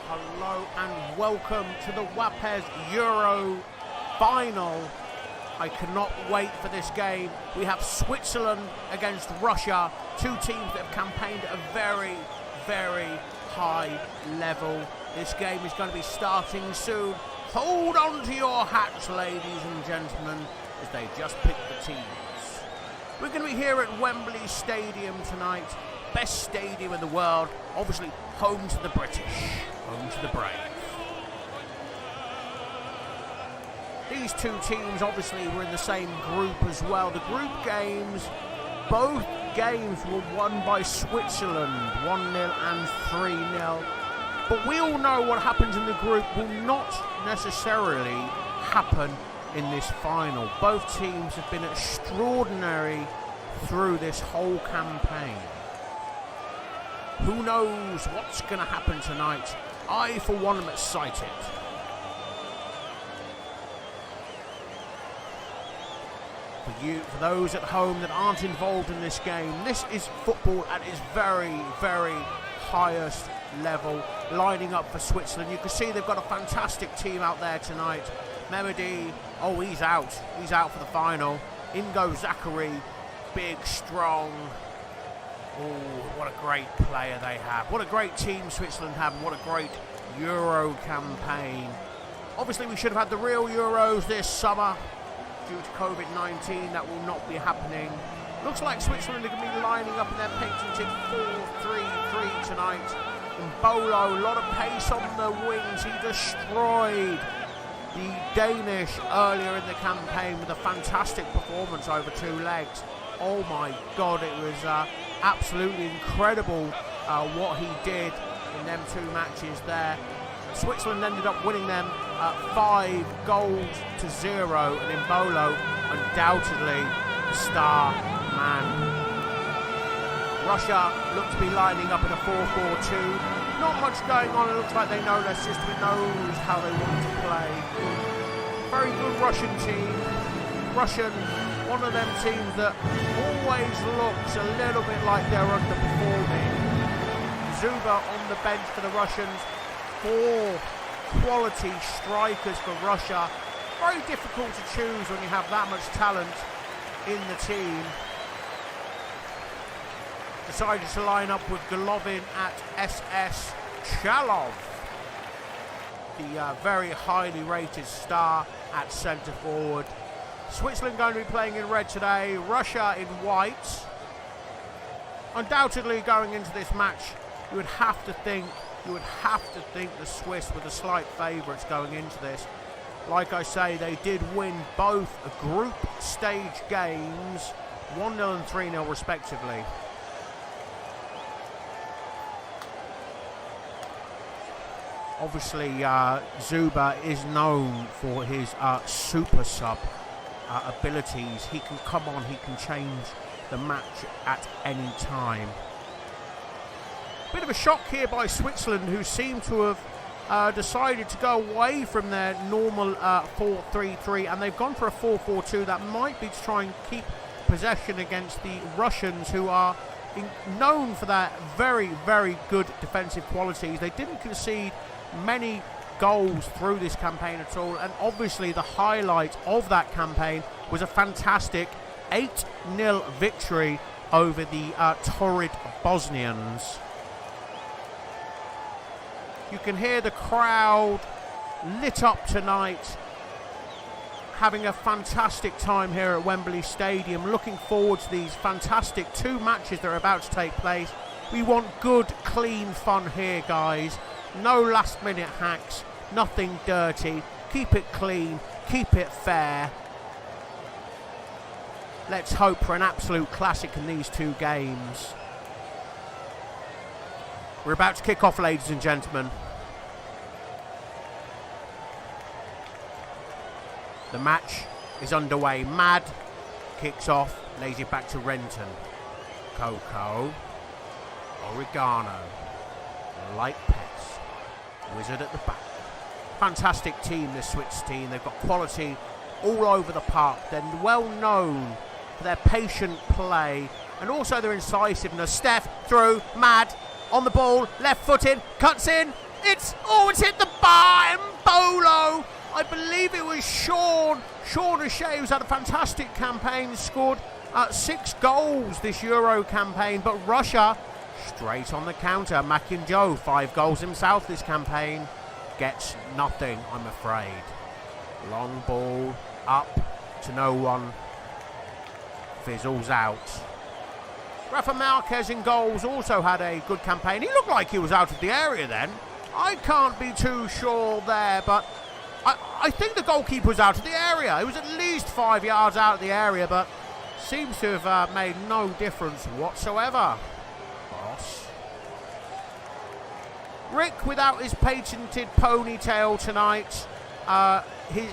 Hello and welcome to the WAPES Euro final. I cannot wait for this game. We have Switzerland against Russia, two teams that have campaigned at a very, very high level. This game is going to be starting soon. Hold on to your hats, ladies and gentlemen, as they just pick the teams. We're going to be here at Wembley Stadium tonight. Best stadium in the world, obviously home to the British, home to the brave. These two teams obviously were in the same group as well. The group games, both games were won by Switzerland, 1-0 and 3-0. But we all know what happens in the group will not necessarily happen in this final. Both teams have been extraordinary through this whole campaign. Who knows what's going to happen tonight? I, for one, am excited. For those at home that aren't involved in this game, this is football at its very, very highest level, lining up for Switzerland. You can see they've got a fantastic team out there tonight. Mehmedi, oh, he's out for the final. In goes Zachary, big, strong. Oh, what a great player they have. What a great team Switzerland have, and what a great Euro campaign. Obviously, we should have had the real Euros this summer. Due to COVID-19, that will not be happening. Looks like Switzerland are going to be lining up in their patented 4-3-3 tonight. Mbolo, a lot of pace on the wings. He destroyed the Danish earlier in the campaign with a fantastic performance over two legs. Oh my God, it was absolutely incredible what he did in them two matches there. Switzerland ended up winning them 5-0, and Mbolo undoubtedly the star man. Russia looked to be lining up in a 4-4-2. Not much going on. It looks like they know their system, knows how they want to play. Very good Russian team. One of them teams that always looks a little bit like they're underperforming. Zuba on the bench for the Russians. 4 quality strikers for Russia. Very difficult to choose when you have that much talent in the team. Decided to line up with Golovin at SS Chalov, the very highly rated star at centre forward. Switzerland going to be playing in red today, Russia in white. Undoubtedly going into this match, you would have to think the Swiss were the slight favourites going into this. Like I say, they did win both group stage games, 1-0 and 3-0 respectively. Obviously, Zuba is known for his super sub abilities. He can come on, he can change the match at any time. Bit of a shock here by Switzerland, who seem to have decided to go away from their normal 4-3-3, and they've gone for a 4-4-2. That might be to try and keep possession against the Russians, who are known for their very, very good defensive qualities. They didn't concede many goals through this campaign at all, and obviously the highlight of that campaign was a fantastic 8-0 victory over the torrid Bosnians. You can hear the crowd lit up tonight, having a fantastic time here at Wembley Stadium. Looking forward to these fantastic 2 matches that are about to take place. We want good, clean fun here, guys. No last minute hacks, nothing dirty. Keep it clean, keep it fair. Let's hope for an absolute classic in these 2 games. We're about to kick off, ladies and gentlemen. The match is underway. Mad kicks off, lays it back to Renton. Coco, Oregano, Light Pets, Wizard at the back. Fantastic team, this Swiss team. They've got quality all over the park. They're well known for their patient play and also their incisiveness. Steph through, Mad on the ball, left footed, cuts in, It's hit the bar, and Bolo. I believe it was Sean O'Shea, who's had a fantastic campaign, scored 6 goals this Euro campaign, but Russia straight on the counter. Makinjo, 5 goals himself this campaign, gets nothing, I'm afraid. Long ball up to no one, fizzles out. Rafa Marquez in goals also had a good campaign. He looked like he was out of the area then. I can't be too sure there, but I think the goalkeeper was out of the area. It was at least 5 yards out of the area, but seems to have made no difference whatsoever. Boss. Rick without his patented ponytail tonight.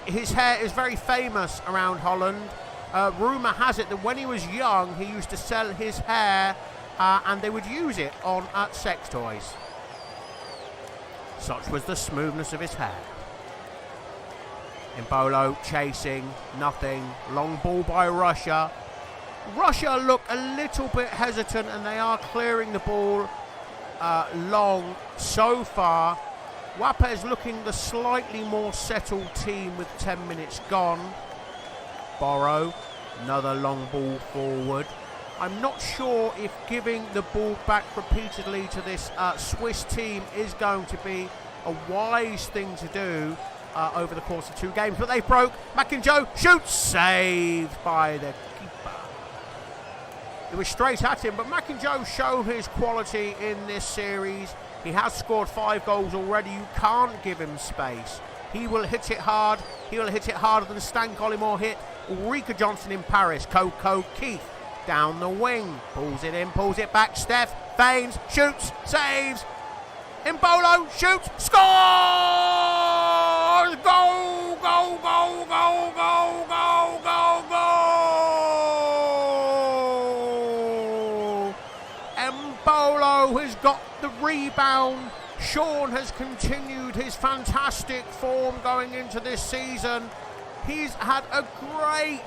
His hair is very famous around Holland. Rumour has it that when he was young, he used to sell his hair and they would use it on sex toys. Such was the smoothness of his hair. Embolo chasing, nothing. Long ball by Russia. Russia look a little bit hesitant and they are clearing the ball long so far. WAPES looking the slightly more settled team with 10 minutes gone. Borrow, another long ball forward. I'm not sure if giving the ball back repeatedly to this Swiss team is going to be a wise thing to do over the course of 2 games, but they broke. Makinjo shoots, saved by the keeper. It was straight at him, but Makinjo shown his quality in this series. He has scored 5 goals already. You can't give him space. He will hit it hard. He will hit it harder than Stan Collymore hit Ulrika Johnson in Paris. Coco Keith down the wing. Pulls it in, pulls it back. Steph feigns, shoots, saves. Embolo shoots, scores! Goal, goal, goal, goal, goal, goal, goal, goal! Embolo has got the rebound. Sean has continued his fantastic form going into this season. He's had a great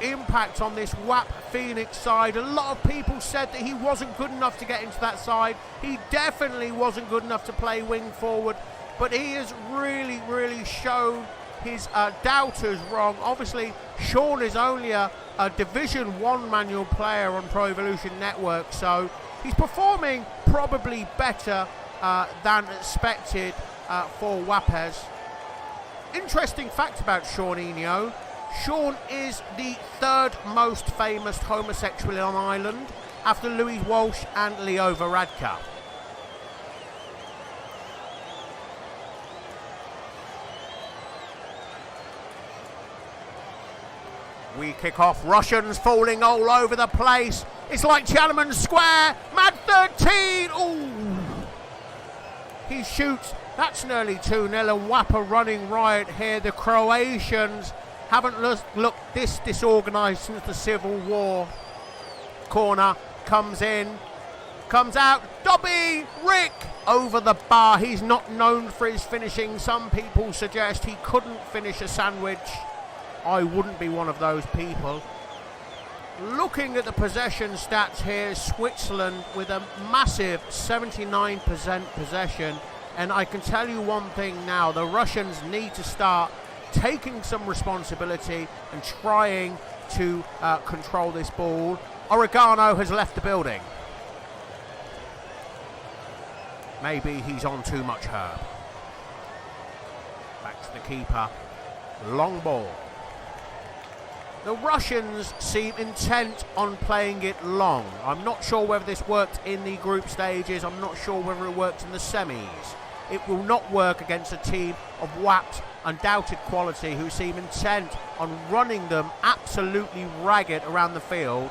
impact on this WAP Phoenix side. A lot of people said that he wasn't good enough to get into that side. He definitely wasn't good enough to play wing forward, but he has really shown his doubters wrong. Obviously, Sean is only a Division 1 manual player on Pro Evolution Network, so he's performing probably better than expected for WAPES. Interesting fact about Seaninho. Sean is the 3rd most famous homosexual on Ireland after Louis Walsh and Leo Varadkar. We kick off, Russians falling all over the place. It's like Tiananmen Square, Mad 13, ooh! He shoots, that's nearly 2-0 and WAPA running riot here. The Croatians haven't looked this disorganised since the Civil War. Corner, comes in, comes out, Dobby, Rick, over the bar. He's not known for his finishing. Some people suggest he couldn't finish a sandwich. I wouldn't be one of those people. Looking at the possession stats here, Switzerland with a massive 79% possession. And I can tell you one thing now, the Russians need to start taking some responsibility and trying to control this ball. Oregano has left the building. Maybe he's on too much herb. Back to the keeper. Long ball. The Russians seem intent on playing it long. I'm not sure whether this worked in the group stages. I'm not sure whether it worked in the semis. It will not work against a team of WAP's undoubted quality who seem intent on running them absolutely ragged around the field.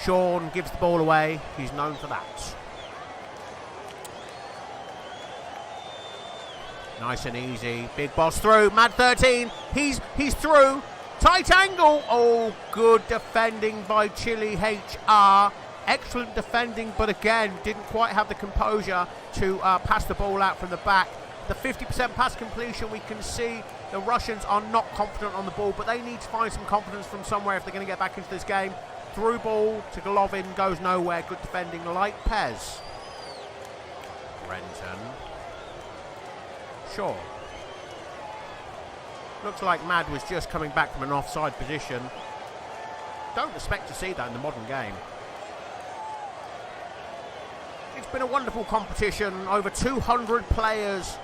Sean gives the ball away. He's known for that. Nice and easy. Big boss through. Mad 13. He's through. Tight angle. Oh, good defending by Chile HR. Excellent defending, but again, didn't quite have the composure to pass the ball out from the back. The 50% pass completion, we can see the Russians are not confident on the ball, but they need to find some confidence from somewhere if they're going to get back into this game. Through ball to Golovin, goes nowhere. Good defending like Pez. Renton. sure. Looks like Mad was just coming back from an offside position. Don't expect to see that in the modern game. It's been a wonderful competition. Over 200 players,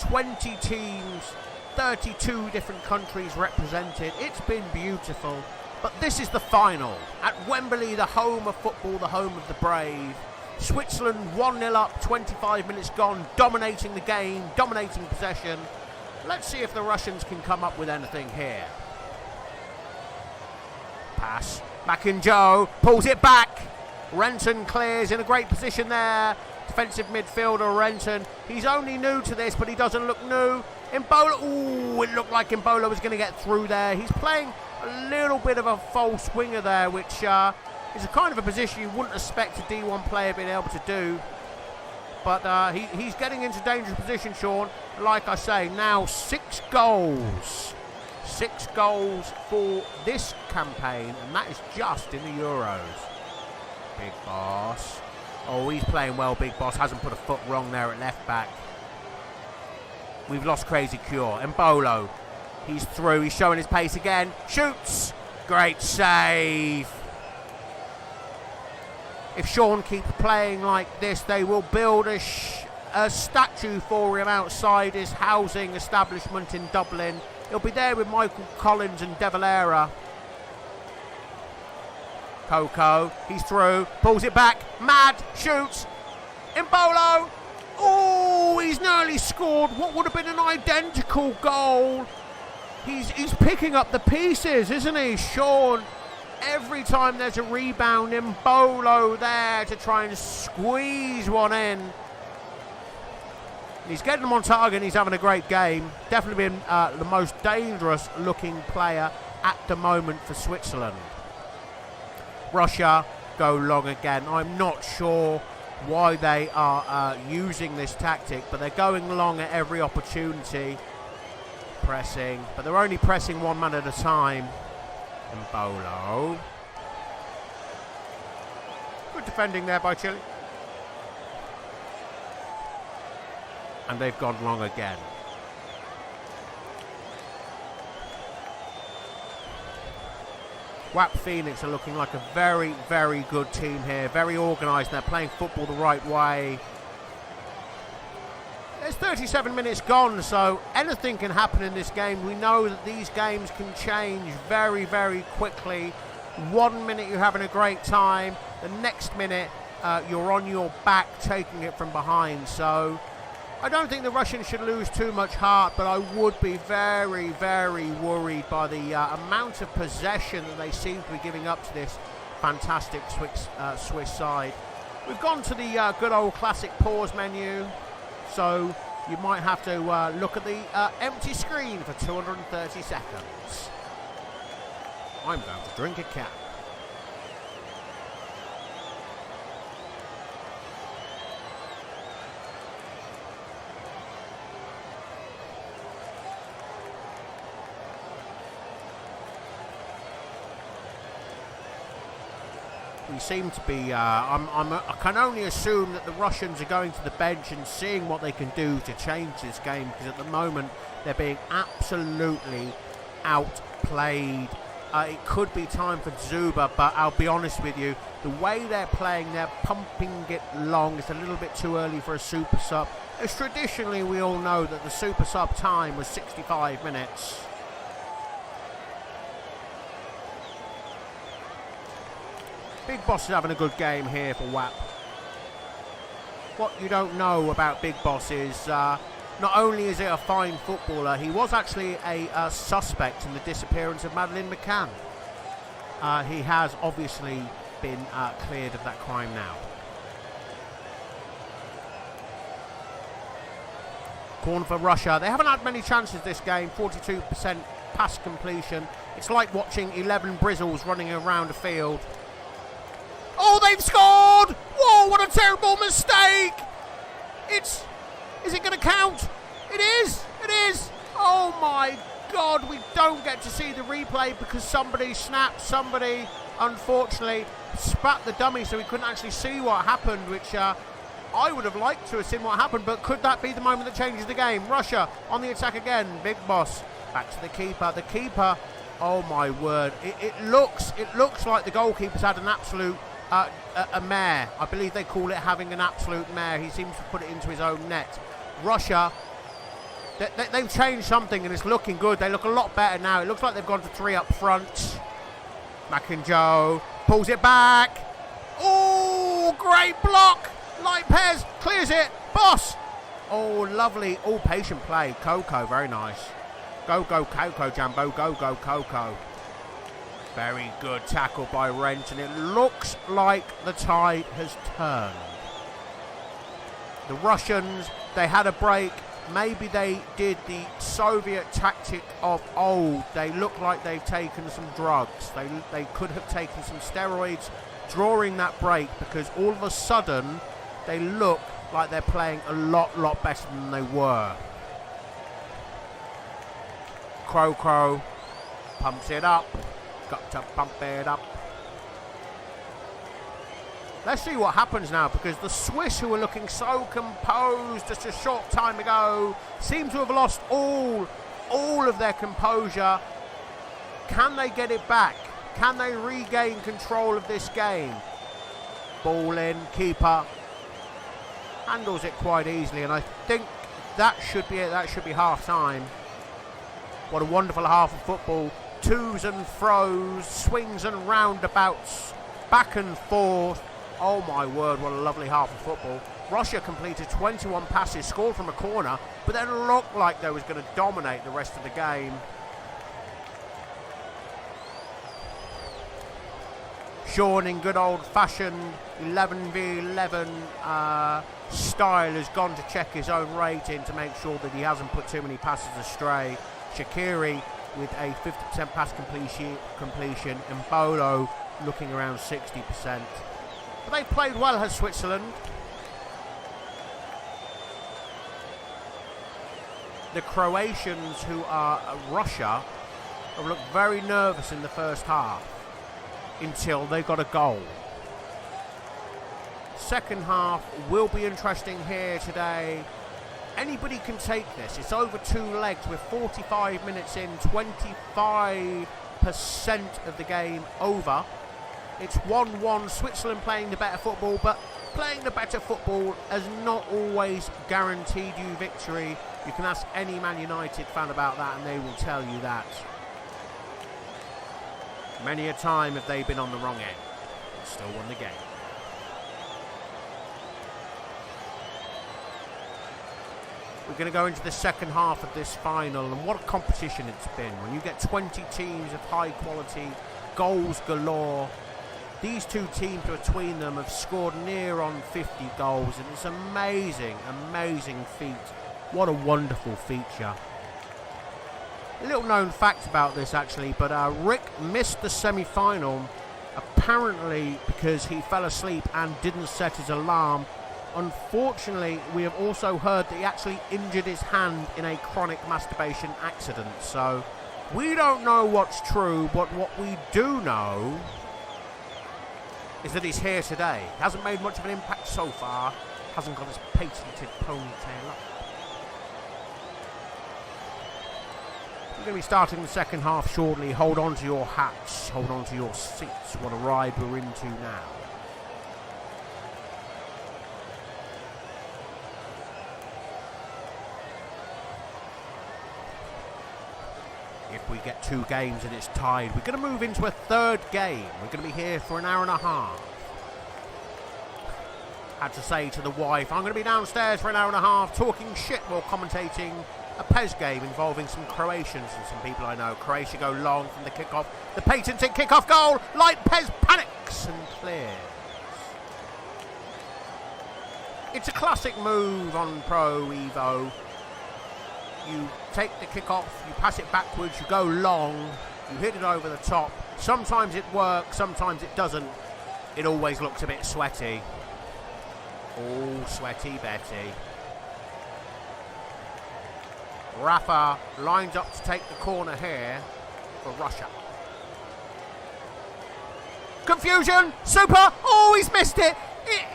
20 teams, 32 different countries represented. It's been beautiful. But this is the final. At Wembley, the home of football, the home of the brave. Switzerland 1-0 up, 25 minutes gone, dominating the game, dominating possession. Let's see if the Russians can come up with anything here. Pass. Back in Joe. Pulls it back. Renton clears in a great position there. Defensive midfielder Renton. He's only new to this, but he doesn't look new. Mbola. Ooh, it looked like Mbola was going to get through there. He's playing a little bit of a false winger there, which is a kind of a position you wouldn't expect a D1 player being able to do. But he's getting into dangerous position, Sean. Like I say, now 6 goals. 6 goals for this campaign, and that is just in the Euros. Big Boss. Oh, he's playing well, Big Boss. Hasn't put a foot wrong there at left back. We've lost Crazy Cure. Mbolo. He's through. He's showing his pace again. Shoots. Great save. If Sean keeps playing like this, they will build a statue for him outside his housing establishment in Dublin. He'll be there with Michael Collins and De Valera. Coco, he's through, pulls it back, Mad, shoots. Mbolo. Oh, he's nearly scored what would have been an identical goal. He's picking up the pieces, isn't he, Sean? Every time there's a rebound, Mbolo there to try and squeeze one in. He's getting them on target and he's having a great game. Definitely been the most dangerous looking player at the moment for Switzerland. Russia go long again. I'm not sure why they are using this tactic, but they're going long at every opportunity. Pressing, but they're only pressing one man at a time. Mbolo. Good defending there by Chile. And they've gone long again. WAP Phoenix are looking like a very, very good team here. Very organised. They're playing football the right way. There's 37 minutes gone, so anything can happen in this game. We know that these games can change very, very quickly. 1 minute you're having a great time. The next minute you're on your back taking it from behind. So I don't think the Russians should lose too much heart, but I would be very, very worried by the amount of possession that they seem to be giving up to this fantastic Swiss side. We've gone to the good old classic pause menu, so you might have to look at the empty screen for 230 seconds. I'm going to drink a cap. We seem to be, I can only assume that the Russians are going to the bench and seeing what they can do to change this game, because at the moment they're being absolutely outplayed. It could be time for Zuba, but I'll be honest with you, the way they're playing, they're pumping it long. It's a little bit too early for a super sub, as traditionally we all know that the super sub time was 65 minutes. Big Boss is having a good game here for WAP. What you don't know about Big Boss is not only is he a fine footballer, he was actually a suspect in the disappearance of Madeleine McCann. He has obviously been cleared of that crime now. Corner for Russia. They haven't had many chances this game, 42% pass completion. It's like watching 11 Brizzles running around a field. Oh, they've scored! Whoa, what a terrible mistake! Is it going to count? It is! It is! Oh my God, we don't get to see the replay because somebody snapped, somebody unfortunately spat the dummy, so we couldn't actually see what happened, which I would have liked to have seen what happened, but could that be the moment that changes the game? Russia on the attack again. Big Boss back to the keeper. The keeper, oh my word, it looks like the goalkeeper's had an absolute a mare. I believe they call it having an absolute mare. He seems to put it into his own net. Russia, they've changed something and it's looking good. They look a lot better now. It looks like they've gone to 3 up front. Makinjo pulls it back. Oh, great block. WAPES clears it. Boss. Oh, lovely. Oh, patient play. Coco, very nice. Go, Coco, Jambo. Go, Coco. Very good tackle by Rent, and it looks like the tide has turned. The Russians, they had a break. Maybe they did the Soviet tactic of old. They look like they've taken some drugs. They could have taken some steroids during that break, because all of a sudden they look like they're playing a lot better than they were. Crow pumps it up. Got to pump it up. Let's see what happens now, because the Swiss, who were looking so composed just a short time ago, seem to have lost all of their composure. Can they get it back? Can they regain control of this game? Ball in, keeper handles it quite easily, and I think that should be it. That should be half time. What a wonderful half of football. Twos and fros, swings and roundabouts, back and forth. Oh my word, what a lovely half of football. Russia completed 21 passes, scored from a corner, but then looked like they was going to dominate the rest of the game. Sean, in good old-fashioned 11v11 style, has gone to check his own rating to make sure that he hasn't put too many passes astray. Shaqiri with a 50% pass completion, and Bolo looking around 60%. But they played well, has Switzerland. The Croatians, who are Russia, have looked very nervous in the first half until they got a goal. Second half will be interesting here today. Anybody can take this. It's over 2 legs. We're 45 minutes in, 25% of the game over. It's 1-1, Switzerland playing the better football, but playing the better football has not always guaranteed you victory. You can ask any Man United fan about that and they will tell you that. Many a time have they been on the wrong end and still won the game. We're going to go into the second half of this final, and what a competition it's been. When you get 20 teams of high quality, goals galore. These two teams between them have scored near on 50 goals, and it's amazing feat. What a wonderful feature. A little known fact about this actually, but Rick missed the semi-final apparently because he fell asleep and didn't set his alarm. Unfortunately, we have also heard that he actually injured his hand in a chronic masturbation accident. So we don't know what's true, but what we do know is that he's here today. Hasn't made much of an impact so far. Hasn't got his patented ponytail up. We're going to be starting the second half shortly. Hold on to your hats. Hold on to your seats. What a ride we're into now. If we get 2 games and it's tied, we're going to move into a third game. We're going to be here for an hour and a half. Had to say to the wife, I'm going to be downstairs for an hour and a half talking shit while commentating a PES game involving some Croatians and some people I know. Croatia go long from the kickoff. The patented kickoff goal. WAPES panics and clears. It's a classic move on Pro Evo. You take the kickoff, you pass it backwards, you go long, you hit it over the top. Sometimes it works, sometimes it doesn't. It always looks a bit sweaty. Oh, sweaty Betty. Rafa lines up to take the corner here for Russia. Confusion, super, oh, he's missed it.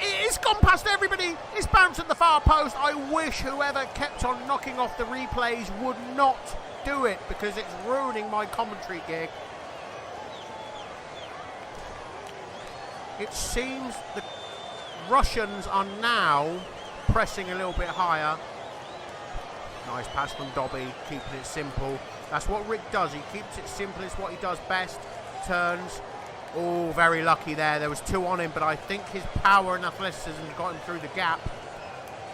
It's gone past everybody. It's bounced at the far post. I wish whoever kept on knocking off the replays would not do it, because it's ruining my commentary gig. It seems the Russians are now pressing a little bit higher. Nice pass from Dobby, keeping it simple. That's what Rick does. He keeps it simple. It's what he does best. Turns. Oh, very lucky there. There was 2 on him, but I think his power and athleticism got him through the gap.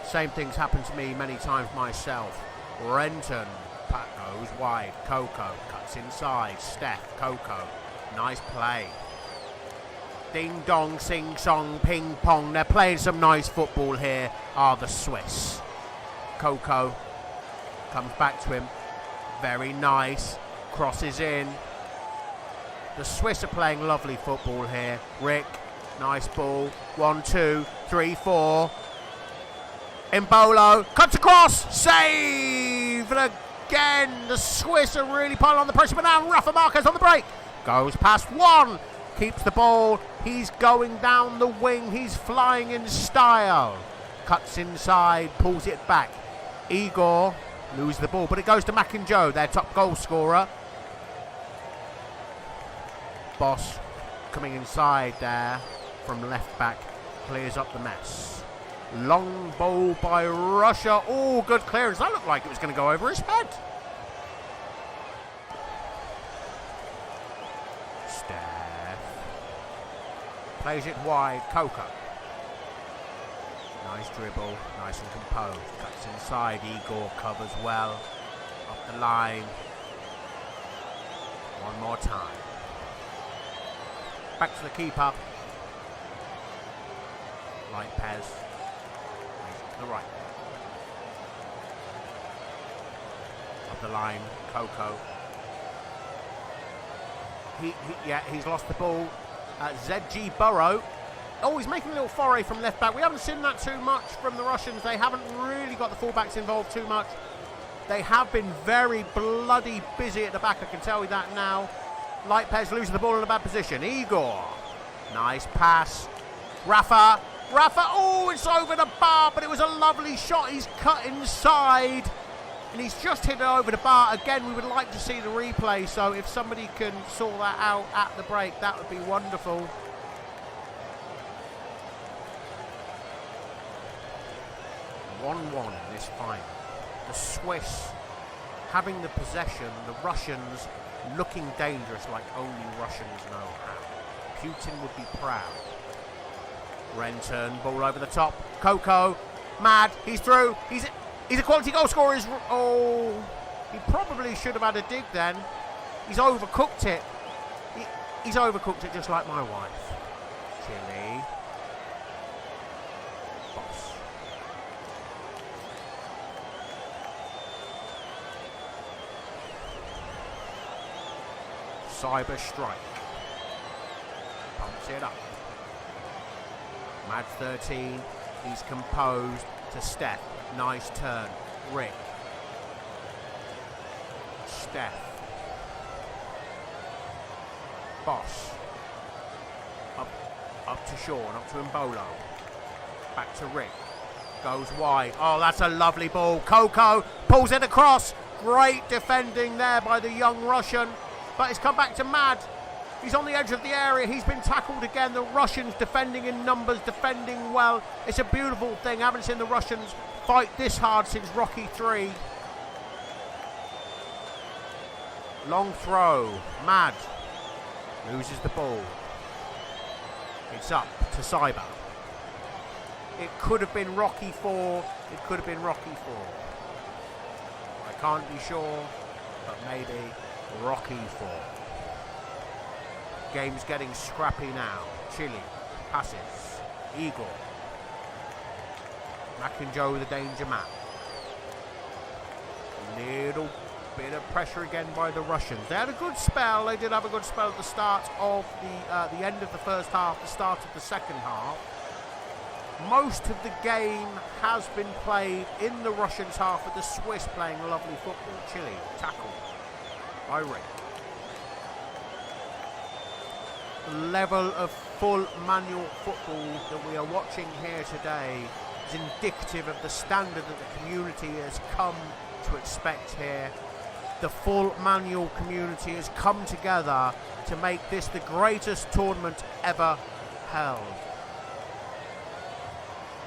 Same thing's happened to me many times myself. Renton. Pat goes wide. Coco cuts inside. Steph. Coco. Nice play. Ding dong, sing song, ping pong. They're playing some nice football here, are the Swiss. Coco comes back to him. Very nice. Crosses in. The Swiss are playing lovely football here. Rick, nice ball. 1, 2, 3, 4. Mbolo cuts across. Save again. The Swiss are really piling on the pressure, but now Rafa Marquez on the break. Goes past one. Keeps the ball. He's going down the wing. He's flying in style. Cuts inside. Pulls it back. Igor loses the ball, but it goes to Makinjo, their top goal scorer. Boss coming inside there from left back. Clears up the mess. Long ball by Russia. Oh, good clearance. That looked like it was going to go over his head. Steph. Plays it wide. Coco. Nice dribble. Nice and composed. Cuts inside. Igor covers well. Up the line. One more time. Back to the keeper. Lopez. To the right. Up the line. Coco. He's lost the ball. ZG Burrow. Oh, he's making a little foray from left back. We haven't seen that too much from the Russians. They haven't really got the fullbacks involved too much. They have been very bloody busy at the back, I can tell you that now. Lopez loses the ball in a bad position. Igor. Nice pass. Rafa. Oh, it's over the bar, but it was a lovely shot. He's cut inside. And he's just hit it over the bar. Again, we would like to see the replay. So if somebody can sort that out at the break, that would be wonderful. In this final. The Swiss having the possession, the Russians looking dangerous like only Russians know how. Putin would be proud. Renton, ball over the top. Coco, mad, he's through. He's a quality goal scorer. Oh, he probably should have had a dig then. He's overcooked it. He's overcooked it just like my wife. Chile. Boss. Cyber strike. Pumps it up. Mad 13. He's composed to Steph. Nice turn. Rick. Steph. Boss. Up to Sean. Up to Mbolo. Back to Rick. Goes wide. Oh, that's a lovely ball. Coco pulls it across. Great defending there by the young Russian. But it's come back to Mad. He's on the edge of the area. He's been tackled again. The Russians defending in numbers, defending well. It's a beautiful thing. I haven't seen the Russians fight this hard since Rocky 3. Long throw. Mad. Loses the ball. It's up to Cyber. It could have been Rocky 4. It could have been Rocky 4. I can't be sure, but maybe Rocky 4. Game's getting scrappy now. Chile passes. Igor. Makinjo, the danger man. Little bit of pressure again by the Russians. They had a good spell. They did have a good spell at the start of the end of the first half, the start of the second half. Most of the game has been played in the Russians' half, with the Swiss playing lovely football. Chile tackled by Rick. The level of full manual football that we are watching here today is indicative of the standard that the community has come to expect here. The full manual community has come together to make this the greatest tournament ever held.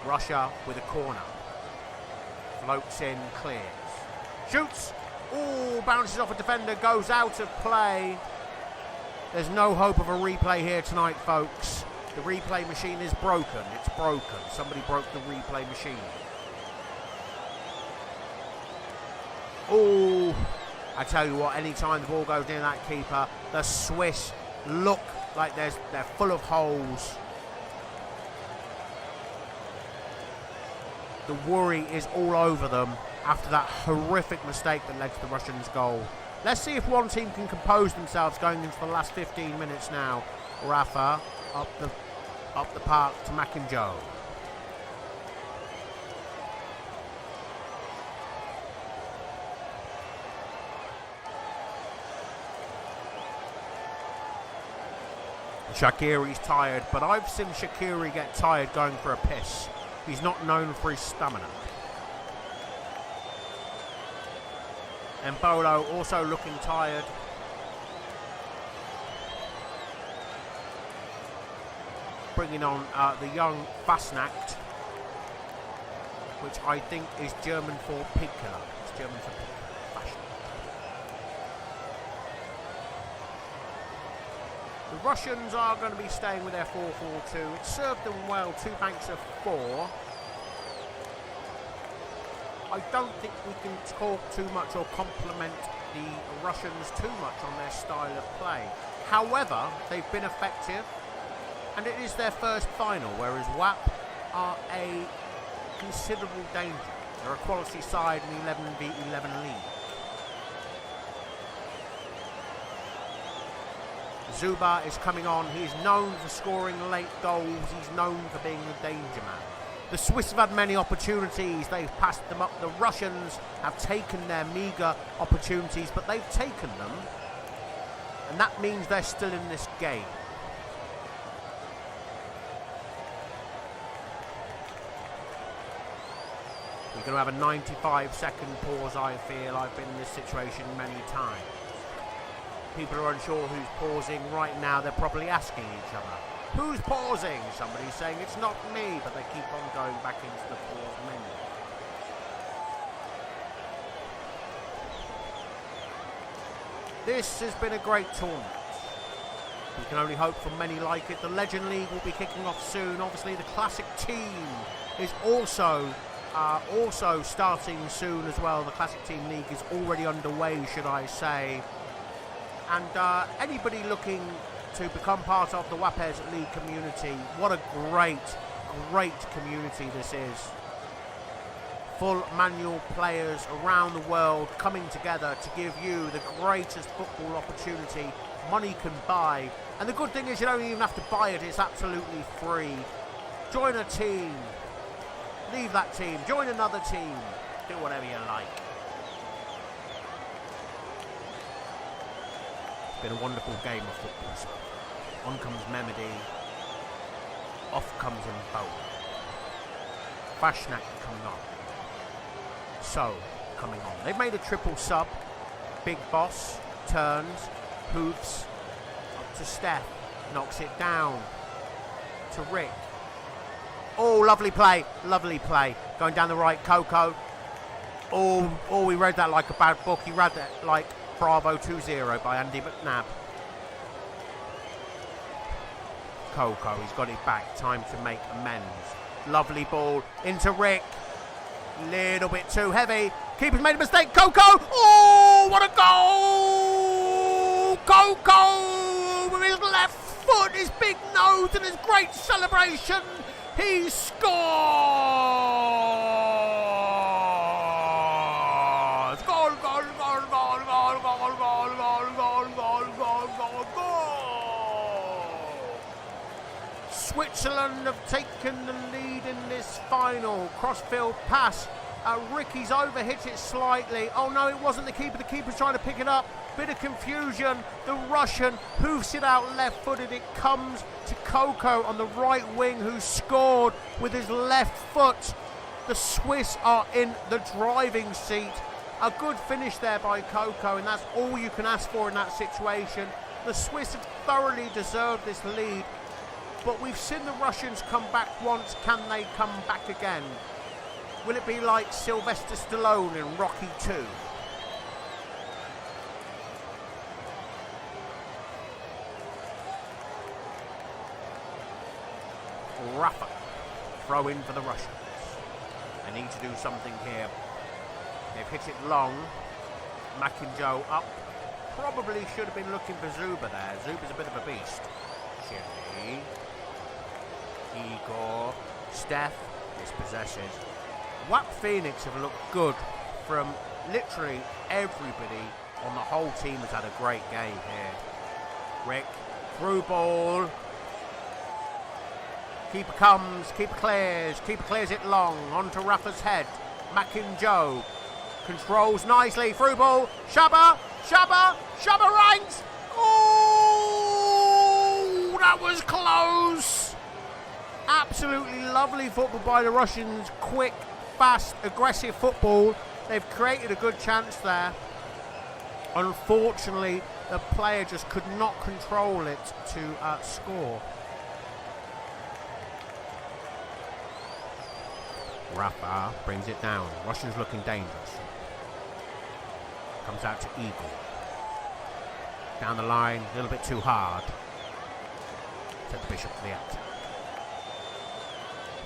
Russia with a corner. Floats in, clears. Shoots! Ooh, bounces off a defender, goes out of play. There's no hope of a replay here tonight, folks. The replay machine is broken. It's broken. Somebody broke the replay machine. Ooh, I tell you what, anytime the ball goes near that keeper, the Swiss look like they're full of holes. The worry is all over them after that horrific mistake that led to the Russians' goal. Let's see if one team can compose themselves going into the last 15 minutes now. Rafa up the park to Makinjo. Shaqiri's tired, but I've seen Shaqiri get tired going for a piss. He's not known for his stamina. Embolo also looking tired. Bringing on the young Fasnacht, which I think is German for pig killer. It's German for pig. The Russians are going to be staying with their 4-4-2. It served them well, 2 banks of 4. I don't think we can talk too much or compliment the Russians too much on their style of play. However, they've been effective, and it is their first final, whereas WAP are a considerable danger. They're a quality side in the 11v11 league. Zuba is coming on. He's known for scoring late goals. He's known for being a danger man. The Swiss have had many opportunities. They've passed them up. The Russians have taken their meagre opportunities, but they've taken them. And that means they're still in this game. We're going to have a 95-second pause, I feel. I've been in this situation many times. People are unsure who's pausing right now. They're probably asking each other, who's pausing? Somebody's saying it's not me, but they keep on going back into the pause menu. This has been a great tournament. We can only hope for many like it. The Legend League will be kicking off soon. Obviously, the Classic Team is also starting soon as well. The Classic Team League is already underway, should I say. And anybody looking to become part of the WAPES League community, what a great community this is. Full manual players around the world coming together to give you the greatest football opportunity money can buy. And the good thing is you don't even have to buy it, it's absolutely free. Join a team, leave that team, join another team, do whatever you like. It's been a wonderful game of football so far. On comes Mehmedi, off comes Mbow. Fasnacht coming on. So, coming on. They've made a triple sub. Big Boss turns, hoofs, up to Steph, knocks it down to Rick. Oh, lovely play, going down the right, Coco. Oh, we read that like a bad book. He read that like Bravo 2-0 by Andy McNabb. Coco, he's got it back, time to make amends. Lovely ball into Rick. Little bit too heavy. Keeper's made a mistake. Coco! Oh, what a goal! Coco with his left foot, his big nose and his great celebration. He scores! Goal, goal, goal, goal, goal, goal, goal, goal, goal, goal, goal, goal, goal. Switzerland have taken the lead in this final. Crossfield pass Ricky's overhit it slightly. Oh no, it wasn't the keeper. The keeper's trying to pick it up. Bit of confusion. The Russian hoofs it out left-footed. It comes to Coco on the right wing, who scored with his left foot. The Swiss are in the driving seat. A good finish there by Coco, and that's all you can ask for in that situation. The Swiss have thoroughly deserved this lead, but we've seen the Russians come back once. Can they come back again? Will it be like Sylvester Stallone in Rocky 2? Rafa, throw in for the Russians. They need to do something here. They've hit it long. Makinjo up. Probably should have been looking for Zuba there. Zuba's a bit of a beast. Chile. Igor. Steph dispossesses. WAP Phoenix have looked good from literally everybody on the whole team. Has had a great game here. Rick, through ball. Keeper comes, keeper clears it long, onto Rafa's head. Makinjo controls nicely, through ball. Shaba ranks. Oh, that was close. Absolutely lovely football by the Russians. Quick, fast, aggressive football. They've created a good chance there. Unfortunately, the player just could not control it to score. Rafa brings it down. Russians looking dangerous. Comes out to Eagle. Down the line, a little bit too hard. Set the Bishop for the attack.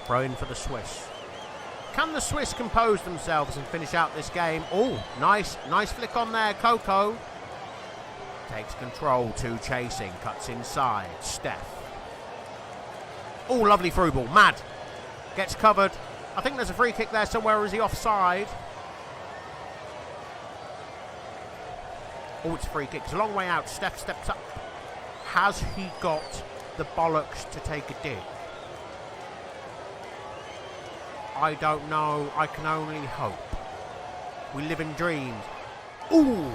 Throw in for the Swiss. Can the Swiss compose themselves and finish out this game? Oh, nice flick on there. Coco takes control, two chasing, cuts inside. Steph. Oh, lovely through ball. Mad gets covered. I think there's a free kick there somewhere. Is he offside? Oh, it's a free kick. It's a long way out. Steph steps up. Has he got the bollocks to take a dig? I don't know. I can only hope. We live in dreams. Ooh,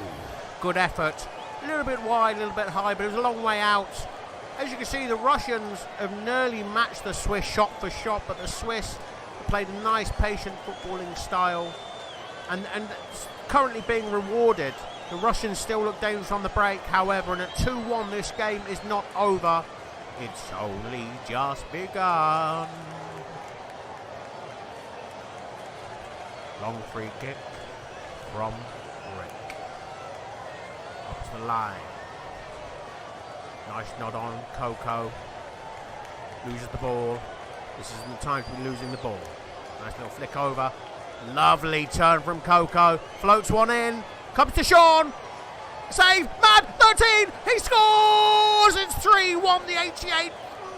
good effort. A little bit wide, a little bit high, but it was a long way out. As you can see, the Russians have nearly matched the Swiss shot for shot, but the Swiss played a nice, patient footballing style, and currently being rewarded. The Russians still look dangerous on the break, however, and at 2-1 this game is not over. It's only just begun. Long free kick from Rick. Up to the line. Nice nod on Coco. Loses the ball. This isn't the time to be losing the ball. Nice little flick over. Lovely turn from Coco. Floats one in. Comes to Sean. Save. Mad. 13. He scores. It's 3-1. The 88th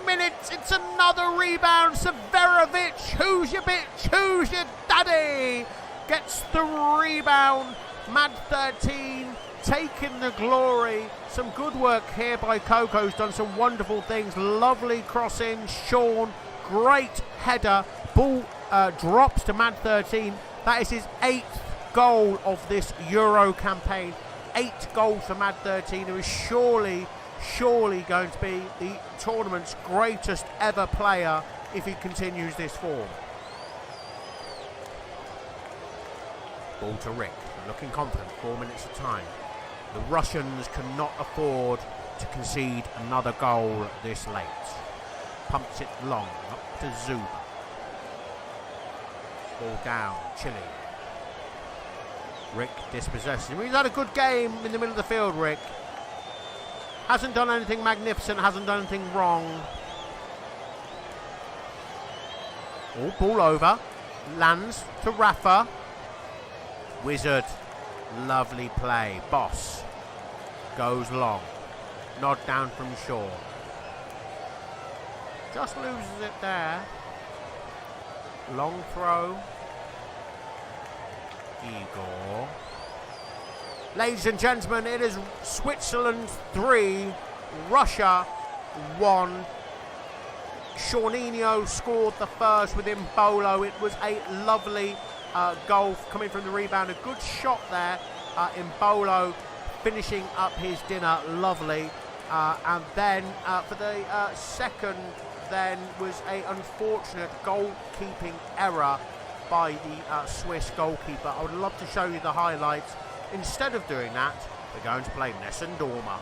minute. It's another rebound. Severovic. Who's your bitch? Who's your daddy? Gets the rebound. Mad 13. Taking the glory. Some good work here by Coco. Who's done some wonderful things. Lovely cross in. Sean. Great header. Ball drops to Mad 13. That is his 8th goal of this Euro campaign. 8 goals for Mad 13, who is surely going to be the tournament's greatest ever player if he continues this form. Ball to Rick, looking confident, 4 minutes of time. The Russians cannot afford to concede another goal this late. Pumps it long, up to Zuba. Ball down, Chile. Rick dispossesses him. He's had a good game in the middle of the field, Rick. Hasn't done anything magnificent, hasn't done anything wrong. Oh, ball over. Lands to Rafa. Wizard. Lovely play. Boss. Goes long. Nod down from Shaw. Just loses it there. Long throw. Igor. Ladies and gentlemen, it is Switzerland 3, Russia 1. Shawninho scored the first with Mbolo. It was a lovely goal coming from the rebound. A good shot there in Bolo, finishing up his dinner, lovely. And then for the second, then was a unfortunate goalkeeping error by the Swiss goalkeeper. I would love to show you the highlights. Instead of doing that, we're going to play Nessun Dorma.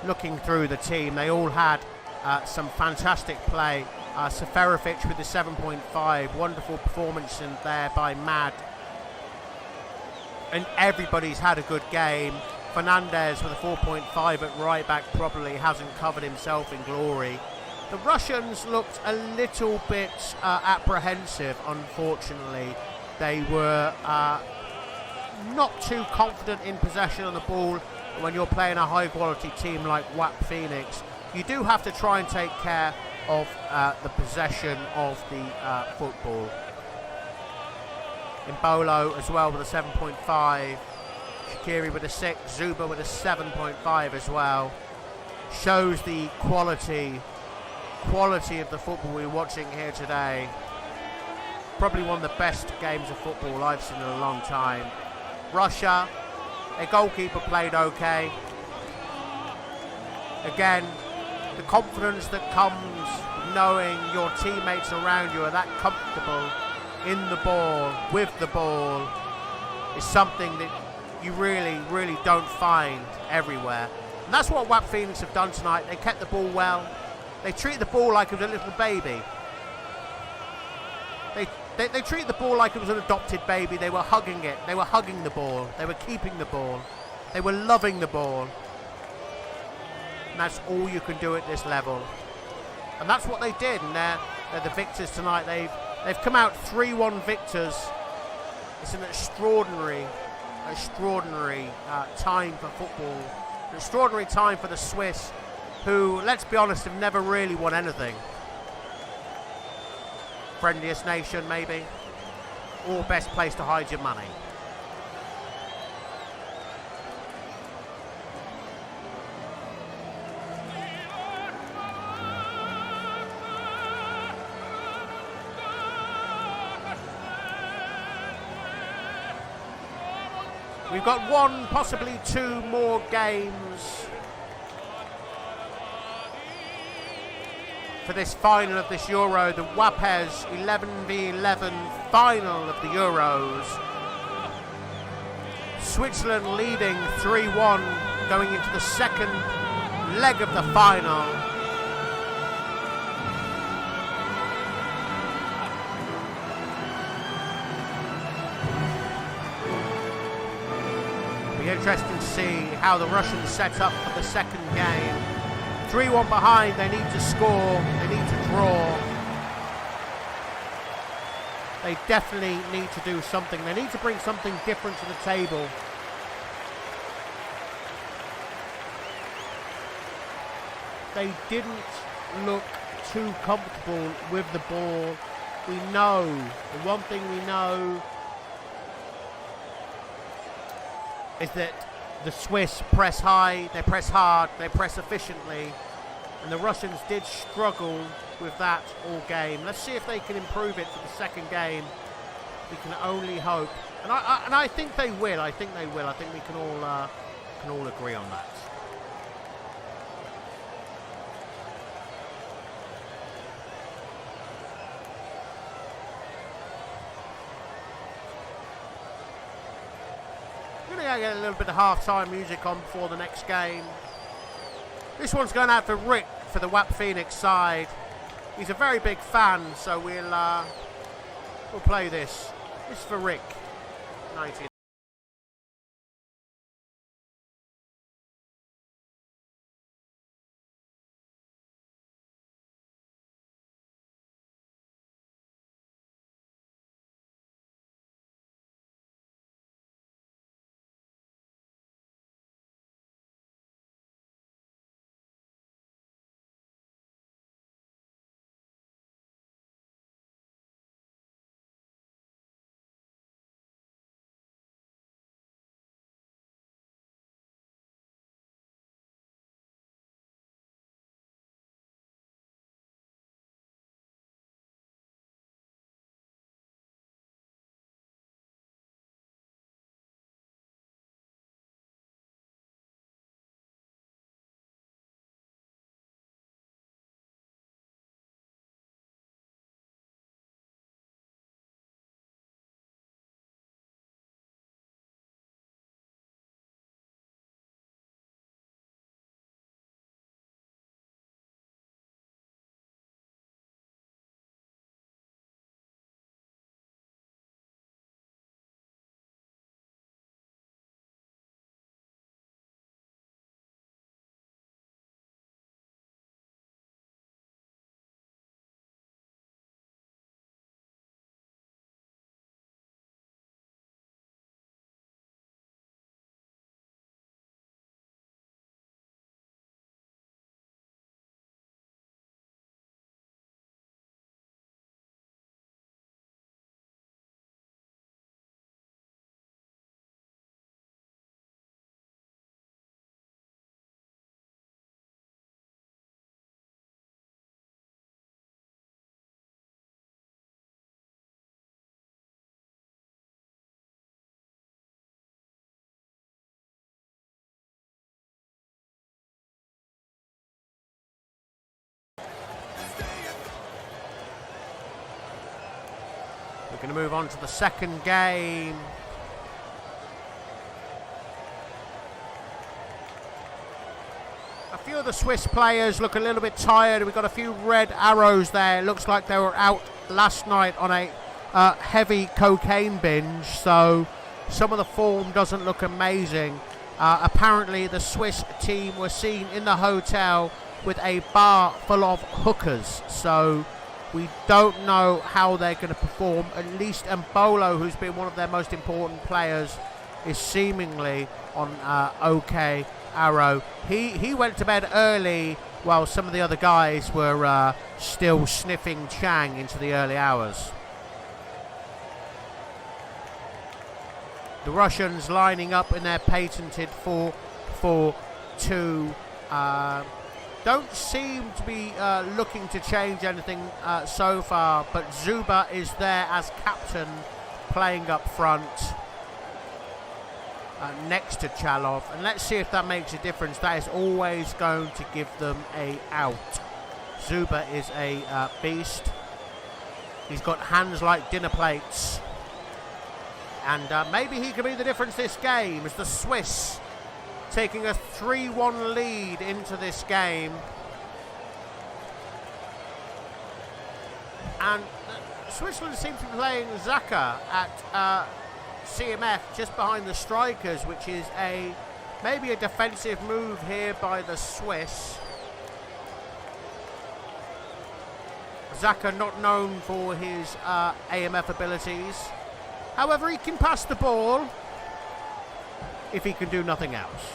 Looking through the team, they all had some fantastic play. Seferovic with the 7.5, wonderful performance in there by Mad. And everybody's had a good game. Fernandez with a 4.5 at right back probably hasn't covered himself in glory. The Russians looked a little bit apprehensive, unfortunately. They were not too confident in possession of the ball. When you're playing a high quality team like WAP Phoenix, you do have to try and take care of the possession of the football. Imbolo as well with a 7.5, Shaqiri with a 6, Zuba with a 7.5 as well. Shows the quality of the football we're watching here today. Probably one of the best games of football I've seen in a long time. Russia, their goalkeeper played okay. Again, the confidence that comes knowing your teammates around you are that comfortable in the ball, with the ball, is something that you really don't find everywhere. And that's what WAP Phoenix have done tonight. They kept the ball well. They treat the ball like it was a little baby. They treat the ball like it was an adopted baby. They were hugging it. They were hugging the ball. They were keeping the ball. They were loving the ball. And that's all you can do at this level. And that's what they did. And they're the victors tonight. They've come out 3-1 victors. It's an extraordinary time for football. An extraordinary time for the Swiss, who, let's be honest, have never really won anything. Friendliest nation, maybe, or best place to hide your money. We've got one, possibly two more games for this final of this Euro, the WAPES 11v11 final of the Euros. Switzerland leading 3-1 going into the second leg of the final. It'll be interesting to see how the Russians set up for the second game. 3-1 behind, they need to score, they need to draw. They definitely need to do something. They need to bring something different to the table. They didn't look too comfortable with the ball. We know, the one thing we know is that the Swiss press high, they press hard, they press efficiently, and the Russians did struggle with that all game. Let's see if they can improve it for the second game. We can only hope, and I think they will. I think they will. I think we can all agree on that. We're going to get a little bit of half-time music on before the next game. This one's going out for Rick for the WAP Phoenix side. He's a very big fan, so we'll play this. This is for Rick, 19. We're going to move on to the second game. A few of the Swiss players look a little bit tired. We've got a few red arrows there. It looks like they were out last night on a heavy cocaine binge, so some of the form doesn't look amazing. Apparently the Swiss team were seen in the hotel with a bar full of hookers, so we don't know how they're going to perform. At least Mbolo, who's been one of their most important players, is seemingly on okay arrow. He went to bed early while some of the other guys were still sniffing Chang into the early hours. The Russians lining up in their patented 4-4-2 don't seem to be looking to change anything so far, but Zuba is there as captain, playing up front next to Chalov, and let's see if that makes a difference. That is always going to give them a out. Zuba is a beast. He's got hands like dinner plates, and maybe he could be the difference this game, as the Swiss taking a 3-1 lead into this game. And Switzerland seems to be playing Xhaka at CMF just behind the strikers, which is maybe a defensive move here by the Swiss. Xhaka not known for his AMF abilities. However, he can pass the ball if he can do nothing else.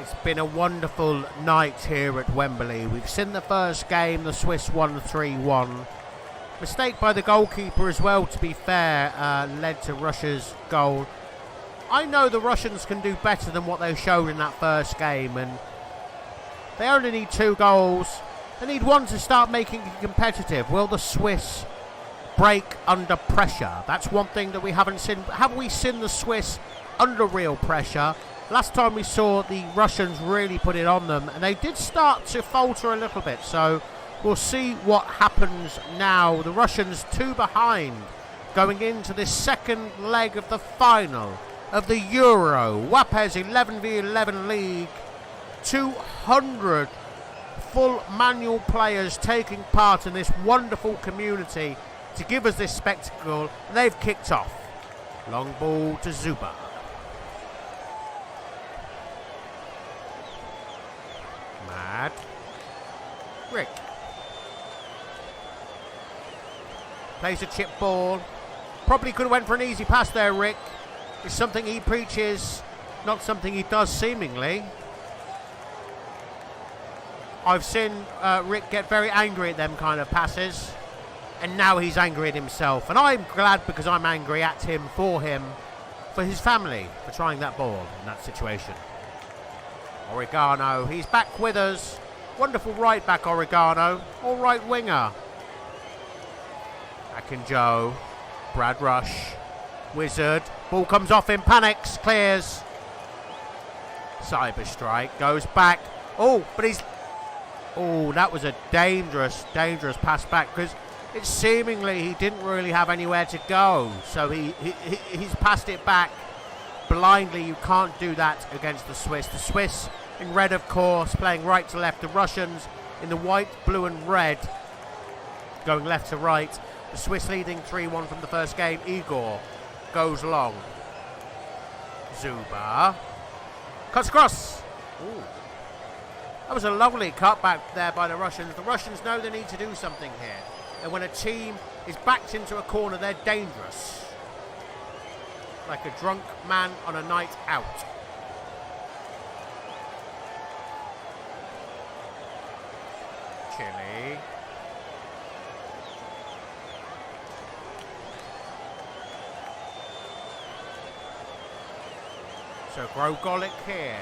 It's been a wonderful night here at Wembley. We've seen the first game, the Swiss won 3-1. Mistake by the goalkeeper as well, to be fair, led to Russia's goal. I know the Russians can do better than what they showed in that first game, and they only need 2 goals. They need one to start making it competitive. Will the Swiss break under pressure? That's one thing that we haven't seen. Have we seen the Swiss under real pressure? Last time we saw the Russians really put it on them, and they did start to falter a little bit, so we'll see what happens now. The Russians 2 behind going into this second leg of the final of the Euro WAPES 11v11 League. 200 full manual players taking part in this wonderful community to give us this spectacle, and they've kicked off. Long ball to Zuba. Rick plays a chip ball. Probably could have went for an easy pass there, Rick. It's something he preaches, not something he does seemingly. I've seen Rick get very angry at them kind of passes, and now he's angry at himself. And I'm glad, because I'm angry at him, for his family, for trying that ball in that situation. Oregano, he's back with us. Wonderful right back, Oregano. All right winger. Akinjo. Brad Rush. Wizard. Ball comes off him. Panics. Clears. Cyber strike. Goes back. Oh, but he's... Oh, that was a dangerous pass back, because it's seemingly he didn't really have anywhere to go. So he's passed it back blindly. You can't do that against the Swiss. The Swiss in red, of course, playing right to left. The Russians in the white, blue and red, going left to right. The Swiss leading 3-1 from the first game. Igor goes long. Zuba cuts across. Ooh. That was a lovely cutback there by the Russians. The Russians know they need to do something here. And when a team is backed into a corner, they're dangerous. Like a drunk man on a night out. Chile. So Grogolik here.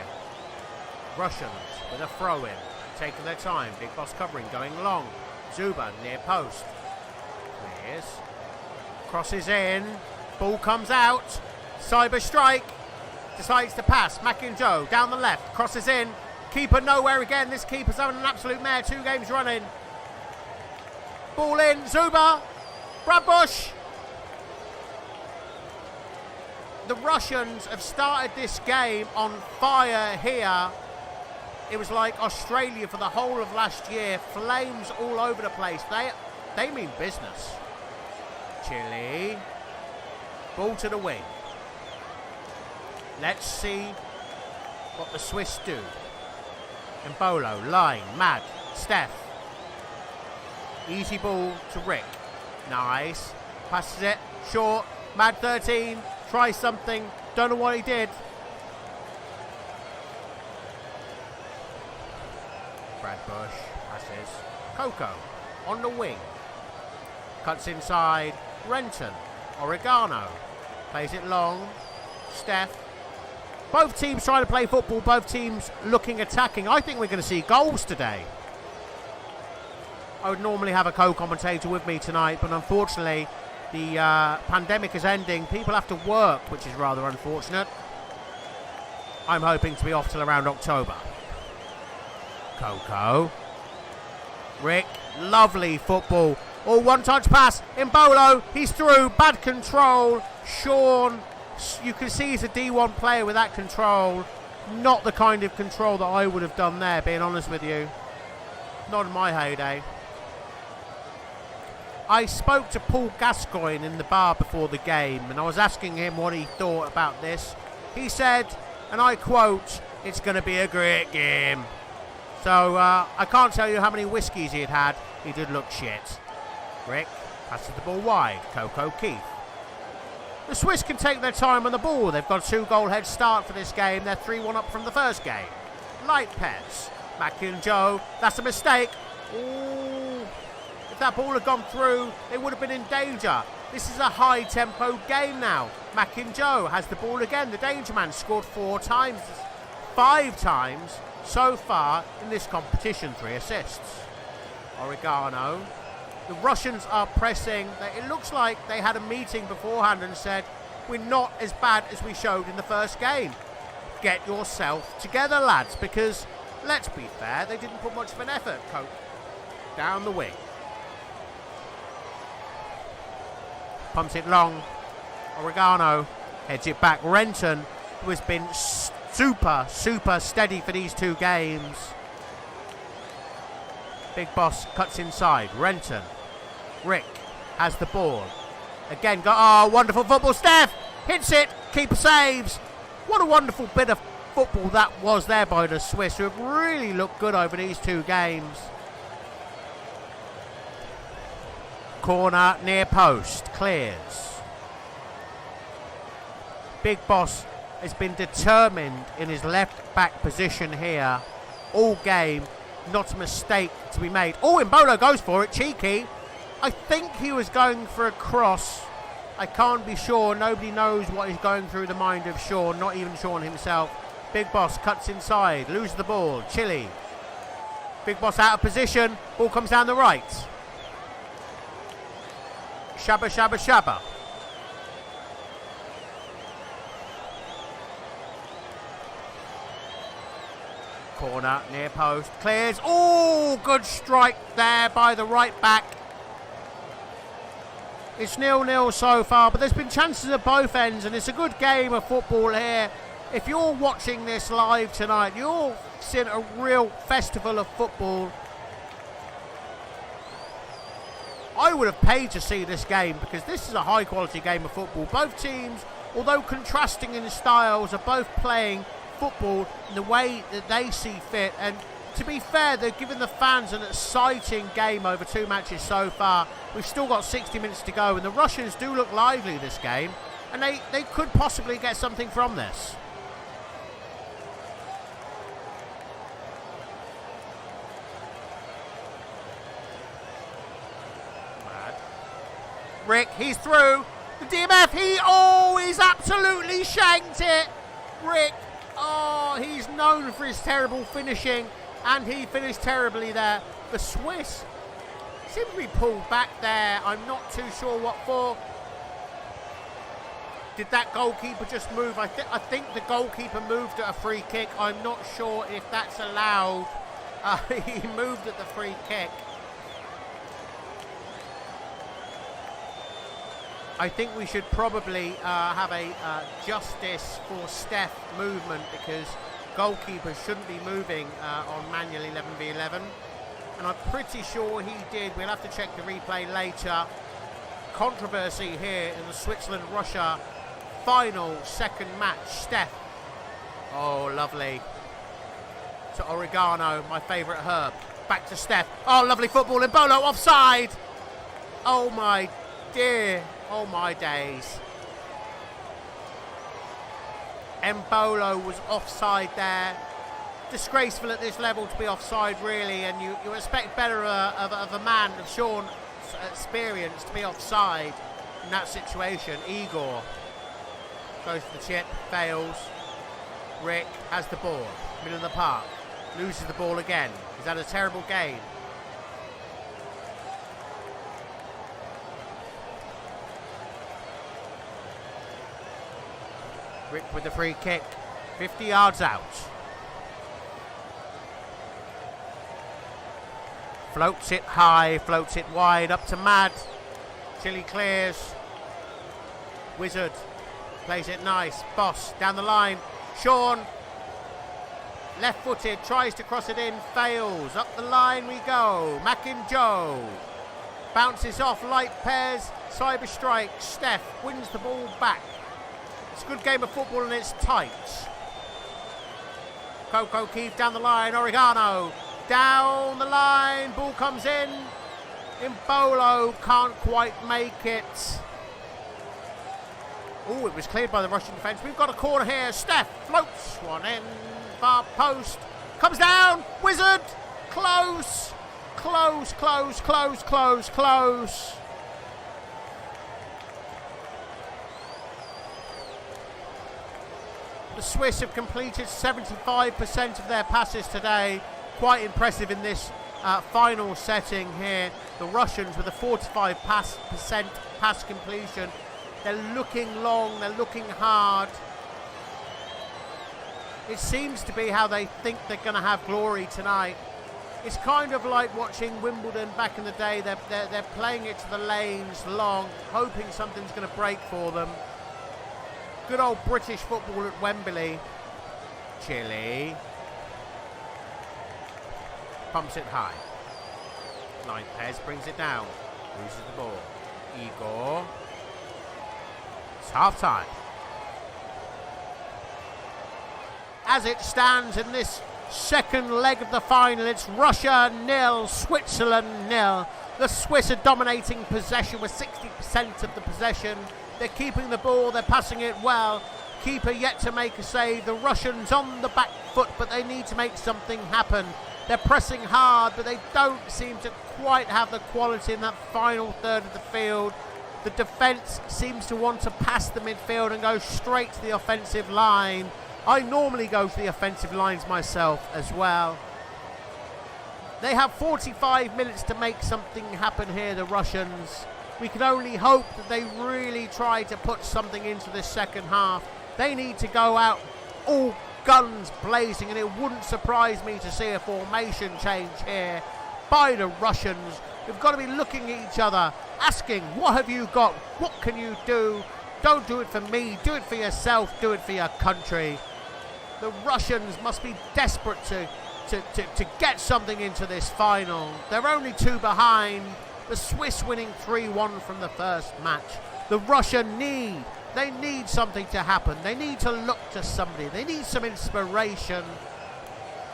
Russians with a throw-in. Taking their time. Big Boss covering, going long. Zuba near post. Clears. Crosses in. Ball comes out. Cyber strike. Decides to pass. Makinjo down the left. Crosses in. Keeper nowhere again. This keeper's having an absolute mare. 2 games running. Ball in. Zuba. Bradbush. The Russians have started this game on fire here. It was like Australia for the whole of last year. Flames all over the place. They mean business. Chile. Ball to the wing. Let's see what the Swiss do. Mbolo, line, Mad, Steph. Easy ball to Rick. Nice. Passes it, short. Mad 13. Try something. Don't know what he did. Bradbush passes. Coco on the wing. Cuts inside. Renton. Oregano. Plays it long. Steph. Both teams trying to play football. Both teams looking attacking. I think we're going to see goals today. I would normally have a co-commentator with me tonight, but unfortunately the pandemic is ending. People have to work, which is rather unfortunate. I'm hoping to be off till around October. Coco. Rick. Lovely football. Oh, one-touch pass. Mbolo. He's through. Bad control. Sean. You can see he's a D1 player with that control. Not the kind of control that I would have done there, being honest with you. Not in my heyday. I spoke to Paul Gascoigne in the bar before the game, and I was asking him what he thought about this. He said, and I quote, "It's going to be a great game." So I can't tell you how many whiskies he had had. He did look shit. Rick passes the ball wide. Coco Keith. The Swiss can take their time on the ball. They've got a 2-goal head start for this game. They're 3-1 up from the first game. Light Pets. Mac and Joe. That's a mistake. Ooh. If that ball had gone through, they would have been in danger. This is a high-tempo game now. Mac and Joe has the ball again. The danger man scored 4 times. 5 times so far in this competition. 3 assists. Oregano. The Russians are pressing. It looks like they had a meeting beforehand and said, we're not as bad as we showed in the first game. Get yourself together, lads, because, let's be fair, they didn't put much of an effort. Coke down the wing. Pumps it long. Oregano heads it back. Renton, who has been super steady for these 2 games. Big Boss cuts inside. Renton. Rick has the ball. Again, wonderful football. Steph hits it. Keeper saves. What a wonderful bit of football that was there by the Swiss, who have really looked good over these 2 games. Corner near post. Clears. Big Boss has been determined in his left back position here all game. Not a mistake to be made. Oh, Mbolo goes for it. Cheeky. I think he was going for a cross. I can't be sure. Nobody knows what is going through the mind of Sean. Not even Sean himself. Big Boss cuts inside. Loses the ball. Chile. Big Boss out of position. Ball comes down the right. Shabba. Corner near post. Clears. Oh, good strike there by the right back. It's 0-0 so far, but there's been chances at both ends, and it's a good game of football here. If you're watching this live tonight, you're seeing a real festival of football. I would have paid to see this game because this is a high quality game of football. Both teams, although contrasting in styles, are both playing football in the way that they see fit, and to be fair, they're giving the fans an exciting game over 2 matches so far. We've still got 60 minutes to go, and the Russians do look lively this game, and they could possibly get something from this. Rick, he's through. The DMF, he's absolutely shanked it. Rick, oh, he's known for his terrible finishing, and he finished terribly there. The Swiss seem to be pulled back there. I'm not too sure what for. Did that goalkeeper just move? I think the goalkeeper moved at a free kick. I'm not sure if that's allowed. He moved at the free kick. I think we should probably have a justice for Steph movement, because goalkeepers shouldn't be moving on manual 11v11. And I'm pretty sure he did. We'll have to check the replay later. Controversy here in the Switzerland-Russia final second match. Steph. Oh, lovely. To oregano, my favourite herb. Back to Steph. Oh, lovely football. Embolo offside. Oh, my dear. Oh, my days. Embolo was offside there. Disgraceful at this level to be offside, really, and you expect better of a man of Sean's experience to be offside in that situation. Igor goes to the chip, fails. Rick has the ball, middle of the park, loses the ball again. He's had a terrible game. Rick with the free kick, 50 yards out. Floats it high, floats it wide, up to Mad. Chile clears. Wizard plays it nice. Boss down the line. Sean, left-footed, tries to cross it in, fails. Up the line we go. Macinjoe bounces off. Light pairs. Cyber strike. Steph wins the ball back. It's a good game of football and it's tight. Coco Keefe down the line. Oregano down the line. Ball comes in. Embolo can't quite make it. Oh, it was cleared by the Russian defence. We've got a corner here. Steph floats one in. Far post. Comes down. Wizard. Close. Close, close, close, close, close. The Swiss have completed 75% of their passes today. Quite impressive in this final setting here. The Russians with a 45% pass completion. They're looking long, they're looking hard. It seems to be how they think they're going to have glory tonight. It's kind of like watching Wimbledon back in the day. They're playing it to the lanes long, hoping something's going to break for them. Good old British football at Wembley. Chile pumps it high. Lopez brings it down. Loses the ball. Igor. It's half time. As it stands in this second leg of the final, it's Russia 0, Switzerland 0. The Swiss are dominating possession with 60% of the possession. They're keeping the ball, they're passing it well. Keeper yet to make a save. The Russians on the back foot, but they need to make something happen. They're pressing hard, but they don't seem to quite have the quality in that final third of the field. The defence seems to want to pass the midfield and go straight to the offensive line. I normally go to the offensive lines myself as well. They have 45 minutes to make something happen here, the Russians. We can only hope that they really try to put something into this second half. They need to go out all guns blazing, and it wouldn't surprise me to see a formation change here by the Russians. We've got to be looking at each other, asking, what have you got? What can you do? Don't do it for me. Do it for yourself. Do it for your country. The Russians must be desperate to get something into this final. They're only 2 behind. The Swiss winning 3-1 from the first match. The Russian they need something to happen. They need to look to somebody. They need some inspiration.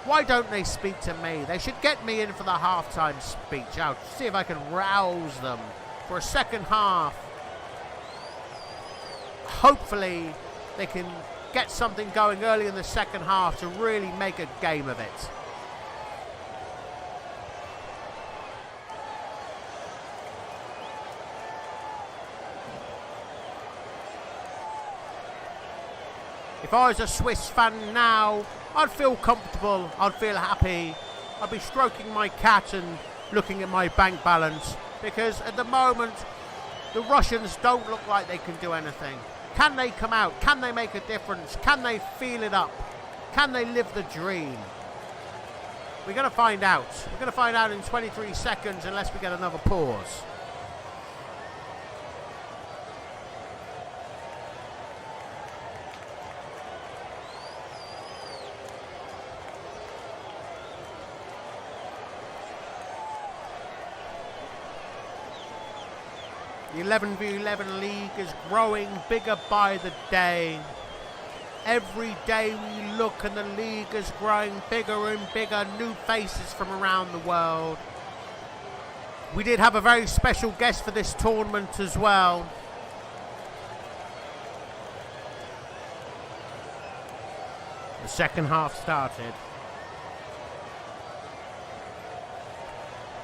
Why don't they speak to me? They should get me in for the halftime speech. I'll see if I can rouse them for a second half. Hopefully they can get something going early in the second half to really make a game of it. If If I was a Swiss fan now, I'd feel comfortable, I'd feel happy, I'd be stroking my cat and looking at my bank balance, because at the moment the Russians don't look like they can do anything. Can they come out? Can they make a difference? Can they feel it up? Can they live the dream? We're going to find out. We're going to find out in 23 seconds unless we get another pause. The 11v11 league is growing bigger by the day. Every day we look and the league is growing bigger and bigger, new faces from around the world. We did have a very special guest for this tournament as well. The second half started.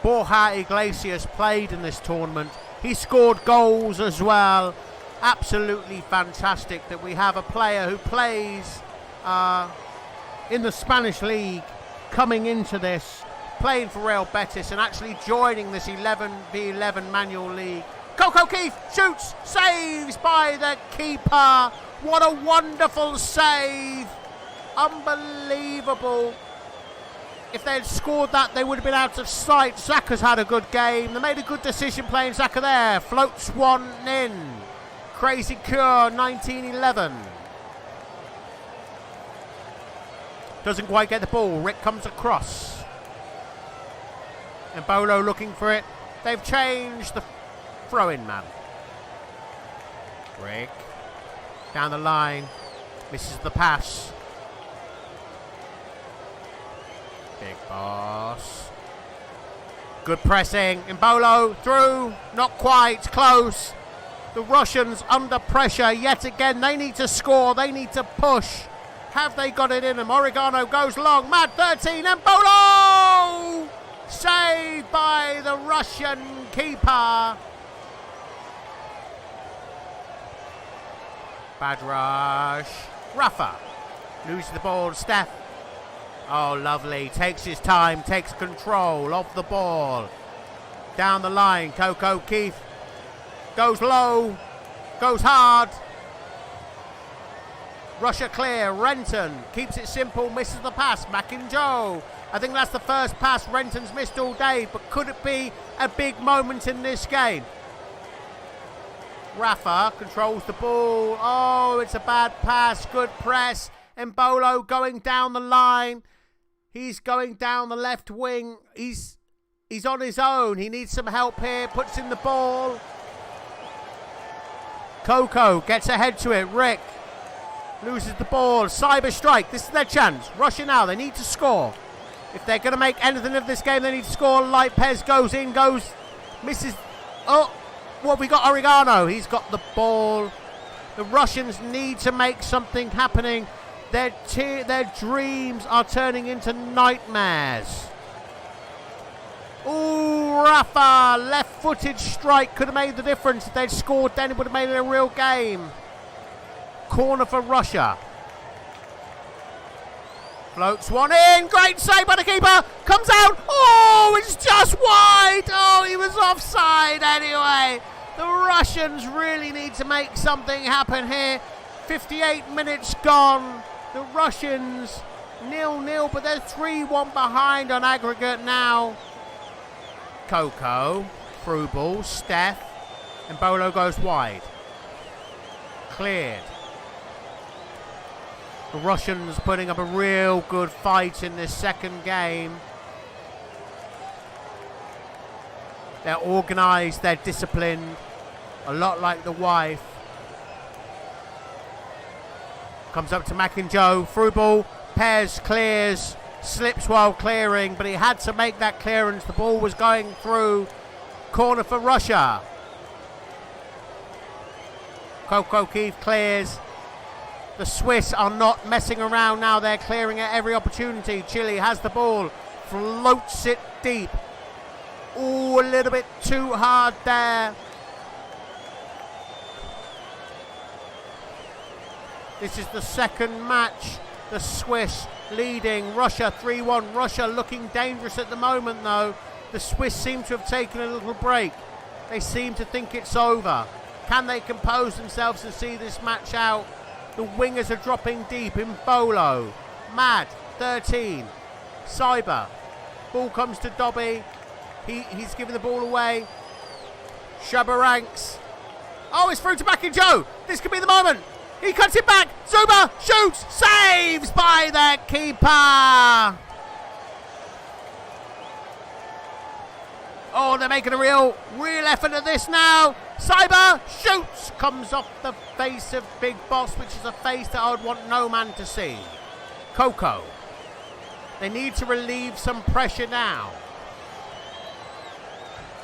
Borja Iglesias played in this tournament. He scored goals as well. Absolutely fantastic that we have a player who plays in the Spanish league coming into this, playing for Real Betis and actually joining this 11v11 manual league. Coco Keith shoots, saves by the keeper. What a wonderful save. Unbelievable. If they had scored that, they would have been out of sight. Xhaka's had a good game. They made a good decision playing Xhaka there. Floats one in. Crazy Cure, 1911. Doesn't quite get the ball. Rick comes across. And Bolo looking for it. They've changed the throw-in man. Rick. Down the line. Misses the pass. Big boss. Good pressing. Mbolo through. Not quite. Close. The Russians under pressure yet again. They need to score. They need to push. Have they got it in them? Oregano goes long. Mad 13. Mbolo! Saved by the Russian keeper. Bad rush. Rafa. Loses the ball. Steph. Oh, lovely. Takes his time, takes control of the ball. Down the line, Coco Keith goes low, goes hard. Russia clear, Renton keeps it simple, misses the pass. Makinjo. I think that's the first pass Renton's missed all day, but could it be a big moment in this game? Rafa controls the ball. Oh, it's a bad pass, good press. Mbolo going down the line. He's going down the left wing. He's on his own. He needs some help here. Puts in the ball. Coco gets ahead to it. Rick loses the ball. Cyber strike. This is their chance. Russia now. They need to score. If they're going to make anything of this game, they need to score. Lopez goes in, misses. Oh, what have we got? Oregano. He's got the ball. The Russians need to make something happening. Their dreams are turning into nightmares. Ooh, Rafa, left-footed strike could have made the difference. If they'd scored then, it would have made it a real game. Corner for Russia. Floats one in. Great save by the keeper. Comes out. Oh, it's just wide. Oh, he was offside anyway. The Russians really need to make something happen here. 58 minutes gone. The Russians 0-0, but they're 3-1 behind on aggregate now. Coco, through ball, Steph, and Bolo goes wide. Cleared. The Russians putting up a real good fight in this second game. They're organised, they're disciplined, a lot like the wife. Comes up to Makinjo, through ball, Pairs clears, slips while clearing, but he had to make that clearance. The ball was going through. Corner for Russia. Coco Keith clears. The Swiss are not messing around now. They're clearing at every opportunity. Chile has the ball, floats it deep. Ooh, a little bit too hard there. This is the second match. The Swiss leading Russia 3-1. Russia looking dangerous at the moment though. The Swiss seem to have taken a little break. They seem to think it's over. Can they compose themselves and see this match out? The wingers are dropping deep in Bolo. Mad, 13. Cyber. Ball comes to Dobby. He's giving the ball away. Shabaranks. Oh, it's through to Back in Joe. This could be the moment. He cuts it back. Zuba shoots. Saves by the keeper. Oh, they're making a real effort at this now. Cyber shoots. Comes off the face of Big Boss, which is a face that I would want no man to see. Coco. They need to relieve some pressure now.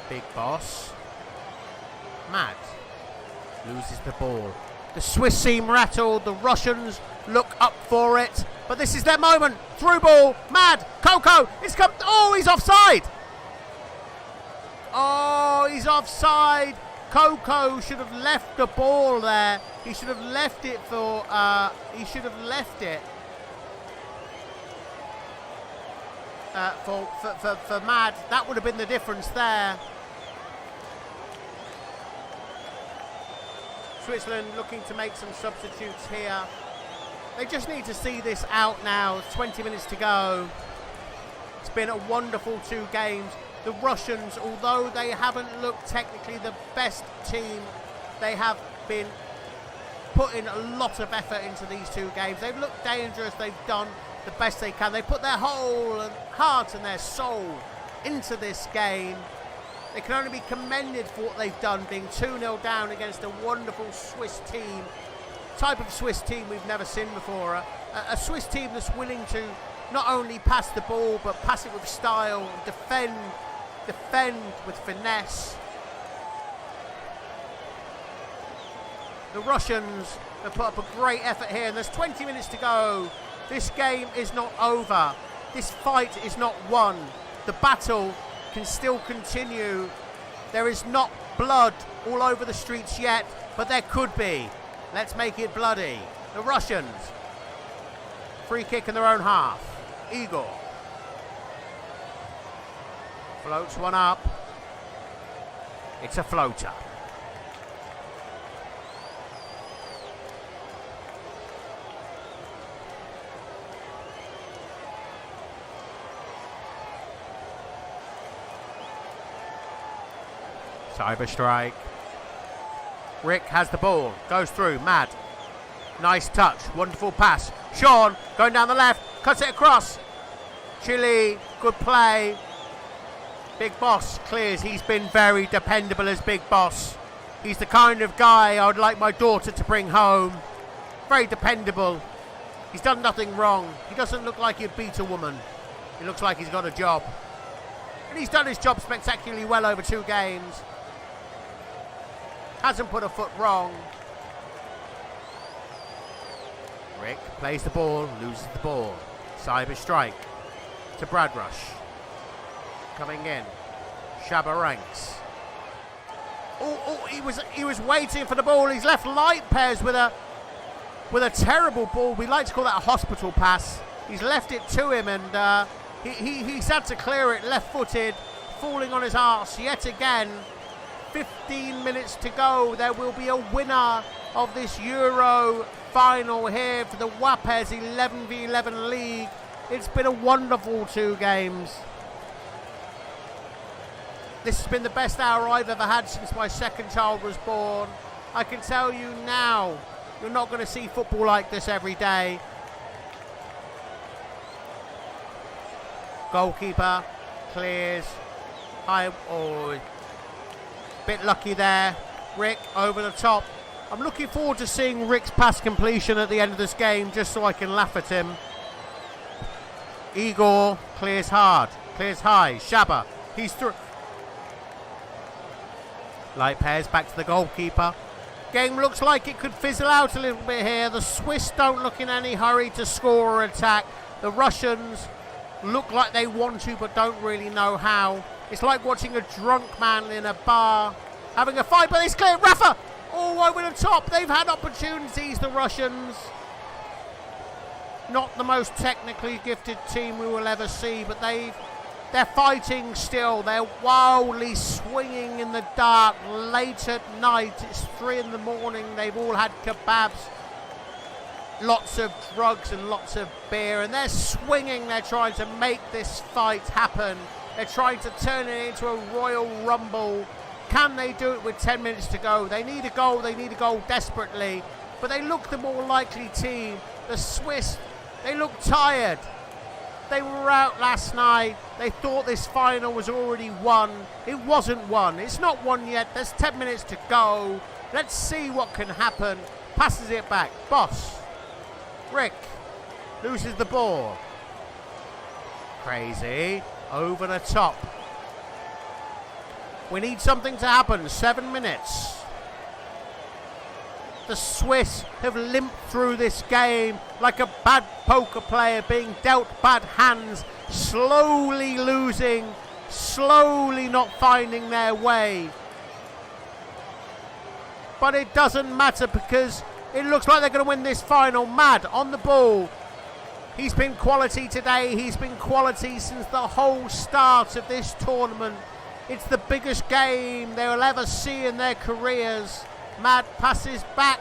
Big Boss. Mad. Loses the ball. The Swiss seem rattled. The Russians look up for it. But this is their moment. Through ball. Mad. Coco. It's come. Oh, he's offside. Oh, he's offside. Coco should have left the ball there. He should have left it for. For Mad. That would have been the difference there. Switzerland looking to make some substitutes here. They just need to see this out now. 20 minutes to go. It's been a wonderful 2 games. The Russians, although they haven't looked technically the best team, they have been putting a lot of effort into these 2 games. They've looked dangerous. They've done the best they can. They put their whole heart and their soul into this game. They can only be commended for what they've done, being 2-0 down against a wonderful Swiss team. Type of Swiss team we've never seen before. A Swiss team that's willing to not only pass the ball, but pass it with style, defend with finesse. The Russians have put up a great effort here, and there's 20 minutes to go. This game is not over. This fight is not won. The battle can still continue. There is not blood all over the streets yet, but there could be. Let's make it bloody. The Russians. Free kick in their own half. Igor. Floats one up. It's a floater. Cyber strike. Rick has the ball. Goes through. Mad. Nice touch. Wonderful pass. Sean going down the left. Cuts it across. Chile. Good play. Big Boss clears. He's been very dependable as Big Boss. He's the kind of guy I would like my daughter to bring home. Very dependable. He's done nothing wrong. He doesn't look like he'd beat a woman. He looks like he's got a job. And he's done his job spectacularly well over 2 games. Hasn't put a foot wrong. Rick plays the ball, loses the ball. Cyber strike to Bradrush. Coming in. Shabaranks. He was waiting for the ball. He's left light pairs with a terrible ball. We like to call that a hospital pass. He's left it to him, and he's had to clear it left-footed, falling on his arse yet again. 15 minutes to go. There will be a winner of this Euro final here for the WAPES 11v11 league. It's been a wonderful 2 games. This has been the best hour I've ever had since my second child was born. I can tell you now, you're not going to see football like this every day. Goalkeeper clears. High. Oh, bit lucky there. Rick over the top. I'm looking forward to seeing Rick's pass completion at the end of this game, just so I can laugh at him. Igor clears hard, clears high. Shaba, he's through. Light pairs back to the goalkeeper. Game looks like it could fizzle out a little bit here. The Swiss don't look in any hurry to score or attack. The Russians look like they want to, but don't really know how. It's like watching a drunk man in a bar having a fight, but it's clear. Rafa, all over the top. They've had opportunities, the Russians. Not the most technically gifted team we will ever see, but they're fighting still. They're wildly swinging in the dark late at night. It's 3 in the morning. They've all had kebabs, lots of drugs and lots of beer, and they're swinging. They're trying to make this fight happen. They're trying to turn it into a Royal Rumble. Can they do it with 10 minutes to go? They need a goal. They need a goal desperately, but they look the more likely team. The Swiss, they look tired. They were out last night. They thought this final was already won. It wasn't won. It's not won yet. There's 10 minutes to go. Let's see what can happen. Passes it back. Boss. Rick loses the ball. Crazy. Over the top. We need something to happen. 7 minutes. The Swiss have limped through this game like a bad poker player being dealt bad hands, slowly losing, slowly not finding their way. But it doesn't matter because it looks like they're going to win this final. Mad on the ball. He's been quality today. He's been quality since the whole start of this tournament. It's the biggest game they will ever see in their careers. Mad passes back.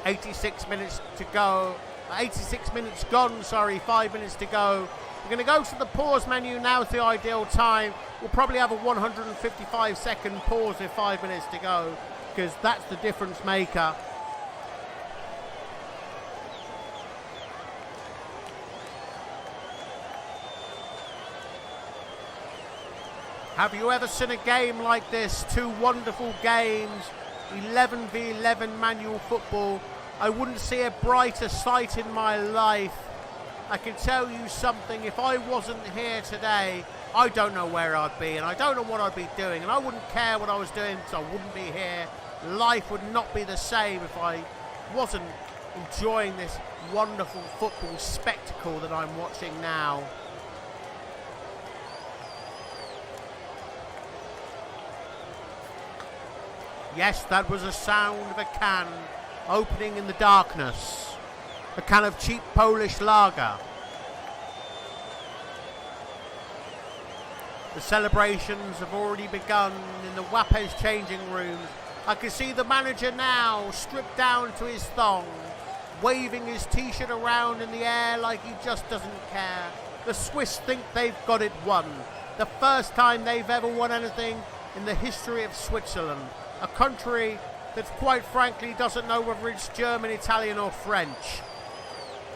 86 minutes to go. 86 minutes gone, sorry, 5 minutes to go. We're going to go to the pause menu. Now's the ideal time. We'll probably have a 155 second pause with 5 minutes to go, because that's the difference maker. Have you ever seen a game like this? Two wonderful games, 11v11 manual football. I wouldn't see a brighter sight in my life. I can tell you something, if I wasn't here today, I don't know where I'd be, and I don't know what I'd be doing, and I wouldn't care what I was doing because I wouldn't be here. Life would not be the same if I wasn't enjoying this wonderful football spectacle that I'm watching now. Yes, that was a sound of a can opening in the darkness. A can of cheap Polish lager. The celebrations have already begun in the WAPES changing rooms. I can see the manager now, stripped down to his thong, waving his t-shirt around in the air like he just doesn't care. The Swiss think they've got it won. The first time they've ever won anything in the history of Switzerland. A country that quite frankly doesn't know whether it's German, Italian or French.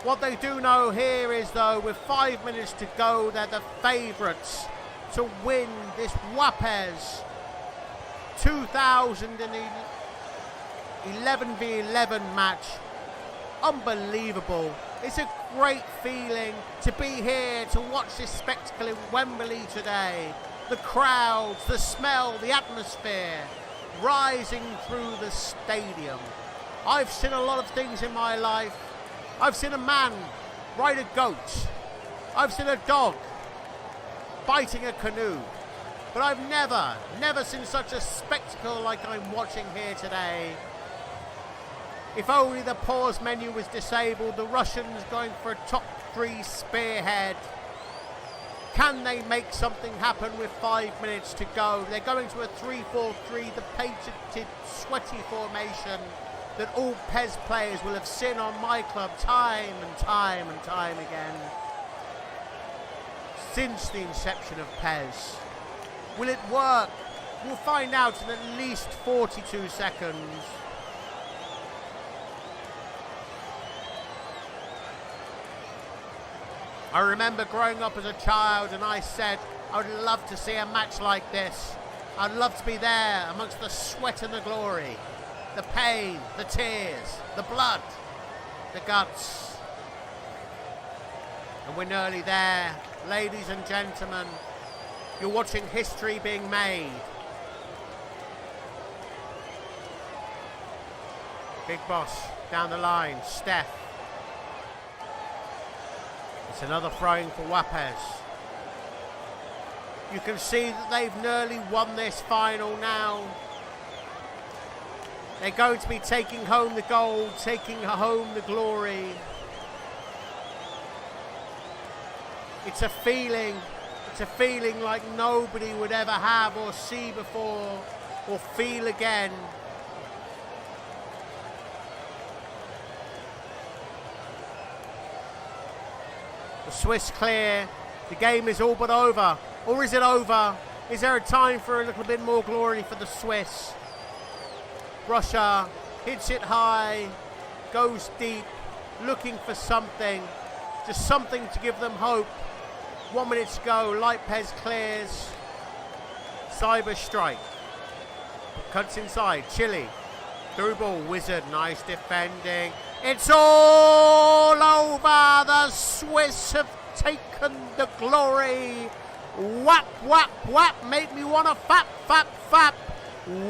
What they do know here is, though, with 5 minutes to go, they're the favourites to win this WAPES 2011v11 match. Unbelievable. It's a great feeling to be here to watch this spectacle in Wembley today. The crowds, the smell, the atmosphere rising through the stadium. I've seen a lot of things in my life. I've seen a man ride a goat. I've seen a dog biting a canoe. But I've never seen such a spectacle like I'm watching here today. If only the pause menu was disabled. The Russians going for a top 3 spearhead. Can they make something happen with 5 minutes to go? They're going to a 3-4-3, the patented sweaty formation that all PES players will have seen on my club time and time and time again since the inception of PES. Will it work? We'll find out in at least 42 seconds. I remember growing up as a child and I said I would love to see a match like this. I'd love to be there amongst the sweat and the glory, the pain, the tears, the blood, the guts. And we're nearly there, ladies and gentlemen. You're watching history being made. Big Boss down the line, Steph. It's another throwing for WAPES. You can see that they've nearly won this final now. They're going to be taking home the gold, taking home the glory. It's a feeling like nobody would ever have or see before or feel again. The Swiss clear. The game is all but over. Or is it over? Is there a time for a little bit more glory for the Swiss? Russia hits it high, goes deep, looking for something. Just something to give them hope. 1 minute to go. WAPES clears. Cyber strike. Cuts inside. Chile. Through ball. Wizard. Nice defending. It's all over. The Swiss have taken the glory. Whap, whap, whap. Make me want to fap, fap, fap.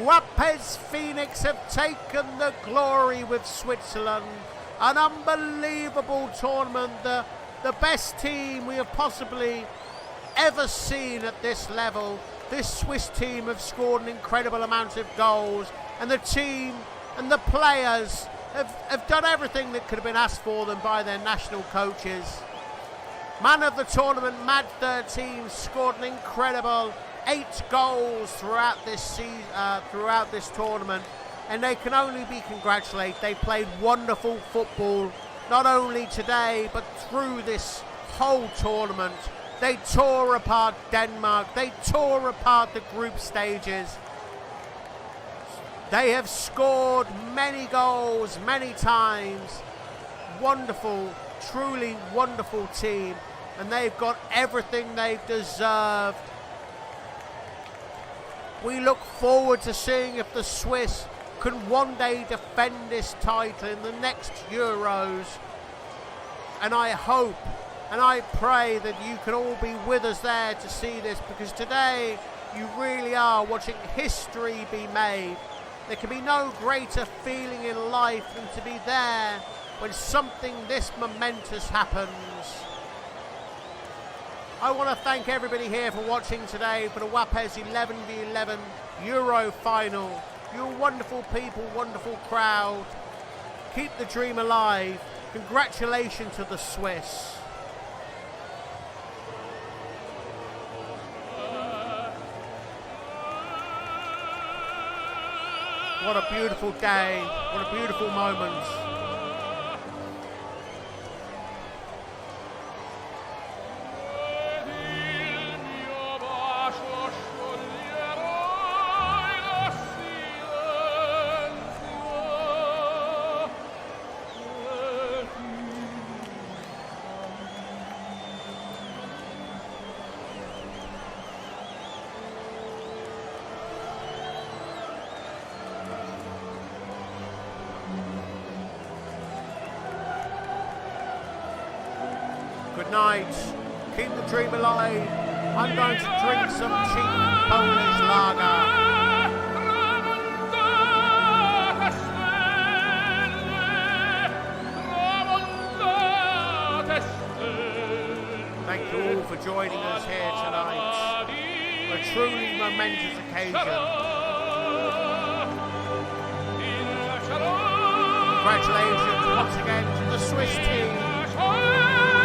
WAPES Phoenix have taken the glory with Switzerland. An unbelievable tournament. The best team we have possibly ever seen at this level. This Swiss team have scored an incredible amount of goals, and the team and the players have done everything that could have been asked for them by their national coaches. Man of the tournament, Mad 13, scored an incredible 8 goals throughout this season, throughout this tournament, and they can only be congratulated. They played wonderful football, not only today but through this whole tournament. They tore apart Denmark. They tore apart the group stages. They have scored many goals, many times. Wonderful, truly wonderful team, and they've got everything they've deserved. We look forward to seeing if the Swiss can one day defend this title in the next Euros. And I hope and I pray that you can all be with us there to see this, because today you really are watching history be made. There can be no greater feeling in life than to be there when something this momentous happens. I want to thank everybody here for watching today for the WAPES 11v11 Euro final. You're wonderful people, wonderful crowd. Keep the dream alive. Congratulations to the Swiss. What a beautiful day. What a beautiful moment. Good night. Keep the dream alive. I'm going to drink some cheap Polish lager. Thank you all for joining us here tonight. A truly momentous occasion. Congratulations once again to the Swiss team.